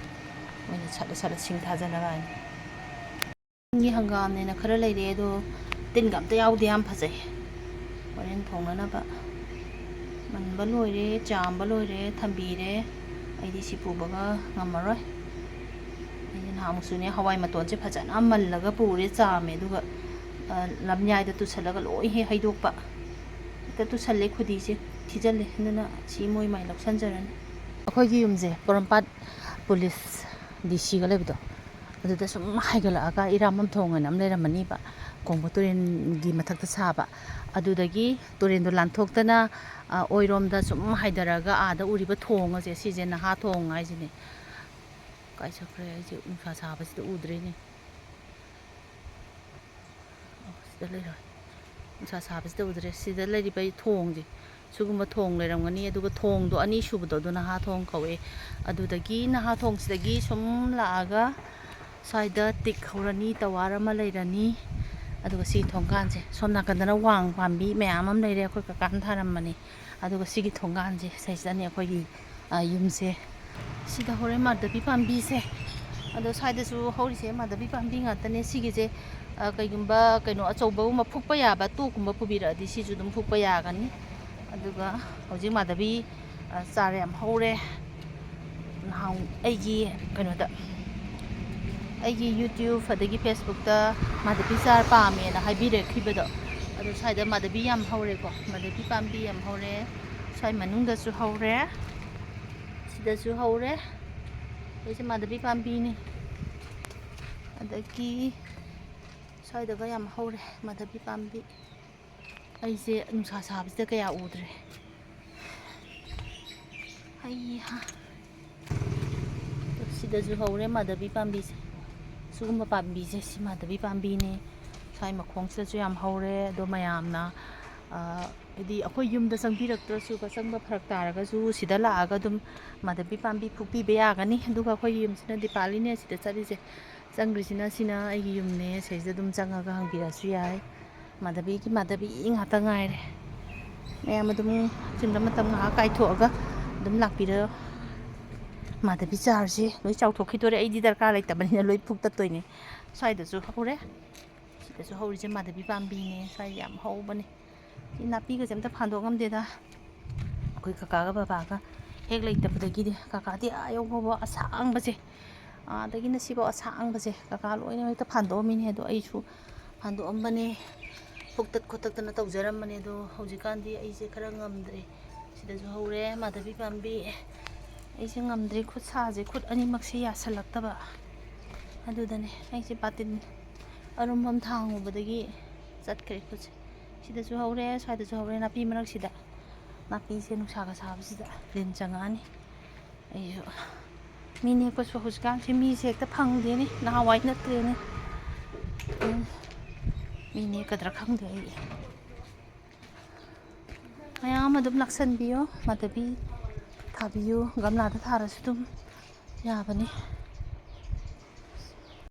ꯃꯣꯏꯅ ꯁꯠꯂ ꯁꯠꯂ ꯁꯤꯡ ꯊꯥꯖꯅꯕ ꯍꯥꯏꯅ ꯆꯤꯡꯒꯤ ꯍꯪꯒꯥꯝꯅꯦꯅ ꯈꯔ ꯂꯩꯔꯛꯑꯦ ꯑꯗꯣ ꯇꯤꯟꯒ ꯑꯝꯇ ꯌꯥꯎꯗꯦ ꯌꯥꯝ ꯐꯖꯩ ꯍꯣꯔꯦꯟ ꯊꯣꯡꯅꯅꯕ ꯃꯟꯕ ꯂꯣꯏꯔꯦ ꯆꯥꯝꯕ ꯂꯣꯏꯔꯦ ꯊꯝꯕꯤꯔꯦ ꯑꯩꯗꯤ ꯁꯤ ꯄꯨꯕꯒ ꯉꯝꯃꯔꯣꯏ ꯑꯩꯗꯤ ꯅꯍꯥꯟꯃꯨꯛꯁꯨꯅꯦ ꯍꯋꯥꯏ ꯃꯇꯣꯟꯁꯦ ꯐꯖꯅ ꯃꯜꯂꯒ ꯄꯨꯔꯦ ꯆꯥꯝꯃꯦ ꯑꯗꯨꯒ ꯂꯝꯌꯥꯏꯗ ꯇꯨꯁꯜꯂꯒ ꯂꯣꯏ ꯍꯦꯛ ꯍꯩꯗꯣꯛꯄ ꯍꯦꯛꯇ ꯇꯨꯁꯜꯂꯦ ꯈꯨꯗꯤꯁꯦ ꯊꯤꯖꯤꯜꯂꯦ ꯑꯗꯨꯅ ꯁꯤ ꯃꯣꯏ ꯃꯥꯏ ꯂꯧꯁꯟꯖꯔꯅꯤ ꯑꯩꯈꯣꯏꯒꯤ ꯌꯨꯝꯁꯦ ꯄꯣꯔꯣꯝꯄꯥꯠ ꯄꯨꯂꯤꯁ ꯗꯤ.ꯁꯤꯒ ꯂꯩꯕꯗꯣ ꯑꯗꯨꯗ ꯁꯨꯝ ꯍꯥꯏꯒꯠꯂꯛꯑꯒ ꯏꯔꯥꯝꯕꯝ ꯊꯣꯡ ꯑꯅ ꯑꯃ ꯂꯩꯔꯝꯃꯅꯤꯕ ꯀꯣꯡꯕ ꯇꯨꯔꯦꯟꯒꯤ ꯃꯊꯛꯇ ꯁꯥꯕ ꯑꯗꯨꯗꯒꯤ ꯇꯨꯔꯦꯟꯗꯣ ꯂꯥꯟꯊꯣꯛꯇꯅ ꯑꯣꯏꯔꯣꯝꯗ ꯁꯨꯝ ꯍꯥꯏꯊꯔꯒ ꯑꯥꯗ ꯎꯔꯤꯕ ꯊꯣꯡ ꯑꯁꯦ ꯁꯤꯁꯦ ꯅꯍꯥ ꯊꯣꯡ ꯍꯥꯏꯁꯤꯅꯦ ꯀꯥꯏ ꯆꯠꯈ꯭ꯔꯦ ꯑꯩꯁꯦ ꯅꯨꯡꯁꯥ ꯁꯥꯕꯁꯤꯗ ꯎꯗ꯭ꯔꯦꯅꯦ ꯁꯤꯗ ꯂꯩꯔꯣꯏ ꯅꯨꯡꯁꯥ ꯁꯥꯕꯁꯤꯗ ꯎꯗ꯭ꯔꯦ ꯁꯤꯗ ꯂꯩꯔꯤꯕ ꯊꯣꯡꯁꯦ ꯁꯤꯒꯨꯝꯕ ꯊꯣꯡ ꯂꯩꯔꯝꯒꯅꯤ ꯑꯗꯨꯒ ꯊꯣꯡꯗꯣ ꯑꯅꯤ ꯁꯨꯕꯗꯣ ꯑꯗꯨ ꯅꯍꯥ ꯊꯣꯡ ꯀꯧꯑꯦ ꯑꯗꯨꯗꯒꯤ ꯅꯍꯥ ꯊꯣꯡꯁꯤꯗꯒꯤ ꯁꯨꯝ ꯂꯥꯛꯑꯒ ꯁ꯭ꯋꯥꯏꯗ ꯇꯤꯛ ꯍꯧꯔꯅꯤ ꯇꯋꯥꯔ ꯑꯃ ꯂꯩꯔꯅꯤ ꯑꯗꯨꯒ ꯁꯤ ꯊꯣꯡꯒꯥꯟꯁꯦ ꯁꯣꯝ ꯅꯥꯀꯟꯗꯅ ꯋꯥꯡ ꯄꯥꯝꯕꯤ ꯃꯌꯥꯝ ꯑꯃ ꯂꯩꯔꯦ ꯑꯩꯈꯣꯏ ꯀꯀꯥꯅ ꯊꯥꯔꯝꯕꯅꯤ ꯑꯗꯨꯒ ꯁꯤꯒꯤ ꯊꯣꯡꯒꯥꯟꯁꯦ ꯁꯤꯗꯅꯤ ꯑꯩꯈꯣꯏꯒꯤ ꯌꯨꯝꯁꯦ ꯁꯤꯗ ꯍꯧꯔꯦ ꯃꯥꯙꯕꯤ ꯄꯥꯝꯕꯤꯁꯦ ꯑꯗꯣ ꯁ꯭ꯋꯥꯏꯗꯁꯨ ꯍꯧꯔꯤꯁꯦ ꯃꯥꯙꯕꯤ ꯄꯥꯝꯕꯤ ꯉꯥꯛꯇꯅꯦ ꯁꯤꯒꯤꯁꯦ ꯀꯩꯒꯨꯝꯕ ꯀꯩꯅꯣ ꯑꯆꯧꯕꯒꯨꯝꯕ ꯐꯨꯛꯄ ꯌꯥꯕ ꯇꯣꯛꯀꯨꯝꯕ ꯄꯨꯕꯤꯔꯛꯑꯗꯤ ꯁꯤꯁꯨ ꯑꯗꯨꯝ ꯐꯨꯛꯄ ꯌꯥꯒꯅꯤ ꯑꯗꯨꯒ ꯍꯧꯖꯤꯛ ꯃꯥꯙꯕꯤ ꯆꯥꯔ ꯌꯥꯝ ꯍꯧꯔꯦ ꯅꯍꯥꯟ ꯑꯩꯒꯤ ꯀꯩꯅꯣꯗ ꯑꯩꯒꯤ ꯌꯨꯇ꯭ꯌꯨꯕ ꯑꯗꯒꯤ ꯐꯦꯁꯕꯨꯛꯇ ꯃꯥꯙꯕꯤ ꯆꯥꯔ ꯄꯥꯝꯃꯦꯅ ꯍꯥꯏꯕꯤꯔꯛꯈꯤꯕꯗꯣ ꯑꯗꯣ ꯁ꯭ꯋꯥꯏꯗ ꯃꯥꯙꯕꯤ ꯌꯥꯝ ꯍꯧꯔꯦꯀꯣ ꯃꯥꯙꯕꯤ ꯄꯥꯝꯕꯤ ꯌꯥꯝ ꯍꯧꯔꯦ ꯁ꯭ꯋꯥꯏ ꯃꯅꯨꯡꯗꯁꯨ ꯍꯧꯔꯦ ꯁꯤꯗꯁꯨ ꯍꯧꯔꯦ ꯑꯩꯁꯦ ꯃꯥꯙꯕꯤ ꯄꯥꯝꯕꯤꯅꯤ ꯑꯗꯒꯤ ꯁ꯭ꯋꯥꯏꯗꯒ ꯌꯥꯝ ꯍꯧꯔꯦ ꯃꯥꯙꯕꯤ ꯄꯥꯝꯕꯤ ꯑꯩꯁꯦ ꯅꯨꯡꯁꯥ ꯁꯥꯕꯁꯤꯗ ꯀꯌꯥ ꯎꯗ꯭ꯔꯦ ꯍꯩꯍꯥ ꯁꯤꯗꯁꯨ ꯍꯧꯔꯦ ꯃꯥꯙꯕꯤ ꯄꯥꯝꯕꯤꯁꯦ ꯁꯤꯒꯨꯝꯕ ꯄꯥꯝꯕꯤꯁꯦ ꯁꯤ ꯃꯥꯙꯕꯤ ꯄꯥꯝꯕꯤꯅꯤ ꯁ꯭ꯋꯥꯏ ꯃꯈꯣꯡꯁꯤꯗꯁꯨ ꯌꯥꯝ ꯍꯧꯔꯦ ꯑꯗꯣ ꯃꯌꯥꯝꯅ ꯍꯥꯏꯗꯤ ꯑꯩꯈꯣই ꯌꯨꯝꯗ ꯆꯪꯕꯤꯔꯛꯇ꯭ꯔꯁꯨ ꯆꯪꯕ ꯐꯔꯛ ꯇꯥꯔꯒꯁꯨ ꯁꯤꯗ ꯂꯥꯛꯑꯒ ꯑꯗꯨꯝ ꯃꯥꯙꯕꯤ ꯄꯥꯝꯕꯤ ꯐꯨꯛꯄꯤꯕ ꯌꯥꯒꯅꯤ ꯑꯗꯨꯒ ꯑꯩꯈꯣꯏꯒꯤ ꯌꯨꯝꯁꯤꯅ ꯗꯤꯄꯥꯂꯤꯅꯦ ꯁꯤꯗ ꯆꯠꯂꯤꯁꯦ ꯆꯪꯈ꯭ꯔꯤꯁꯤꯅ ꯁꯤꯅ ꯑꯩꯒꯤ ꯌꯨꯝꯅꯦ ꯁꯤꯗꯩꯁꯤꯗ ꯑꯗꯨꯝ ꯆꯪꯉꯒ ꯍꯪꯕꯤꯔꯛꯑꯁꯨ ꯌꯥꯏ ꯃꯥꯙꯕꯤꯒꯤ ꯃꯥꯙꯕꯤ ꯉꯥꯛꯇ ꯉꯥꯏꯔꯦ ꯃꯌꯥꯝ ꯑꯗꯨꯝ ꯑꯆꯤꯟꯕ ꯃꯇꯝ ꯉꯥꯏꯍꯥꯛ ꯀꯥꯏꯊꯣꯛꯑꯒ ꯑꯗꯨꯝ ꯂꯥꯛꯄꯤꯔꯣ ꯃꯥꯙꯕꯤ ꯆꯥꯔꯁꯦ ꯂꯣꯏ ꯆꯥꯎꯊꯣꯛꯈꯤꯗꯣꯔꯦ ꯑꯩꯗꯤ ꯗꯔꯀꯥꯔ ꯂꯩꯇꯕꯅꯤꯅ ꯂꯣꯏ ꯐꯨꯛꯇꯠꯇꯣꯏꯅꯦ ꯁ꯭ꯋꯥꯏꯗꯁꯨ ꯍꯧꯔꯦ ꯁꯤꯗꯁꯨ ꯍꯧꯔꯤꯁꯦ ꯃꯥꯙꯕꯤ ꯄꯥꯝꯕꯤꯅꯦ ꯁ꯭ꯋꯥꯏꯗ ꯌꯥꯝ ꯍꯧꯕꯅꯦ ꯁꯤ ꯅꯥꯄꯤꯒꯁꯦ ꯑꯝꯇ ꯐꯥꯟꯗꯣꯛ ꯉꯝꯗꯦꯗ ꯑꯩꯈꯣꯏ ꯀꯀꯥꯒ ꯕꯕꯥꯒ ꯍꯦꯛ ꯂꯩꯇꯕꯗꯒꯤꯗꯤ ꯀꯀꯥꯗꯤ ꯌꯧꯐꯥꯎꯕ ꯑꯁꯥꯡꯕꯁꯦ ꯑꯗꯒꯤꯅ ꯁꯤꯐꯥꯎ ꯑꯁꯥꯡꯕꯁꯦ ꯀꯀꯥ ꯂꯣꯏꯅ ꯍꯦꯛꯇ ꯐꯥꯟꯗꯣꯛꯑꯝꯃꯤꯅꯦ ꯑꯗꯣ ꯑꯩꯁꯨ ꯐꯥꯟꯗꯣꯛꯑꯝꯕꯅꯦ ꯐꯨꯛꯇꯠ ꯈꯣꯠꯇꯠꯇꯅ ꯇꯧꯖꯔꯝꯕꯅꯦ ꯑꯗꯣ ꯍꯧꯖꯤꯛꯀꯥꯟꯗꯤ ꯑꯩꯁꯦ ꯈꯔ ꯉꯝꯗ꯭ꯔꯦ ꯁꯤꯗꯁꯨ ꯍꯧꯔꯦ ꯃꯥꯙꯕꯤ ꯄꯥꯝꯕꯤ ꯑꯩꯁꯦ ꯉꯝꯗ꯭ꯔꯦ ꯈꯨꯠ ꯁꯥꯁꯦ ꯈꯨꯠ ꯑꯅꯤꯃꯛꯁꯦ ꯌꯥꯁꯜꯂꯛꯇꯕ ꯑꯗꯨꯗꯅꯦ ꯑꯩꯁꯦ ꯕꯥꯇꯤꯟ ꯑꯔꯨꯝꯕꯝ ꯊꯥꯡꯉꯨꯕꯗꯒꯤ ꯆꯠꯈ꯭ꯔꯦ ꯈꯨꯠꯁꯦ ꯁꯤꯗꯁꯨ ꯍꯧꯔꯦ ꯁ꯭ꯋꯥꯏꯗꯁꯨ ꯍꯧꯔꯦ ꯅꯥꯄꯤ ꯃꯔꯛꯁꯤꯗ ꯅꯥꯄꯤꯁꯦ ꯅꯨꯡꯁꯥꯒ ꯁꯥꯕꯁꯤꯗ ꯂꯤꯟ ꯆꯪꯉꯛꯑꯅꯤ ꯑꯩꯁꯨ ꯃꯤ ꯅꯦꯛꯄꯁꯨ ꯍꯧꯖꯤꯛꯀꯥꯟꯁꯦ ꯃꯤꯁꯦ ꯍꯦꯛꯇ ꯐꯪꯗꯦꯅꯦ ꯅꯍꯥꯟꯋꯥꯏ ꯅꯠꯇ꯭ꯔꯦꯅꯦ ꯃꯤ ꯅꯦꯛꯀꯗ꯭ꯔꯥ ꯈꯪꯗꯦ ꯑꯩ ꯃꯌꯥꯝ ꯑꯗꯨꯝ ꯂꯥꯛꯁꯟꯕꯤꯌꯣ ꯃꯥꯙꯕꯤ ꯊꯥꯕꯤꯌꯨ ꯒꯝꯂꯥꯗ ꯊꯥꯔꯁꯨ ꯑꯗꯨꯝ ꯌꯥꯕꯅꯤ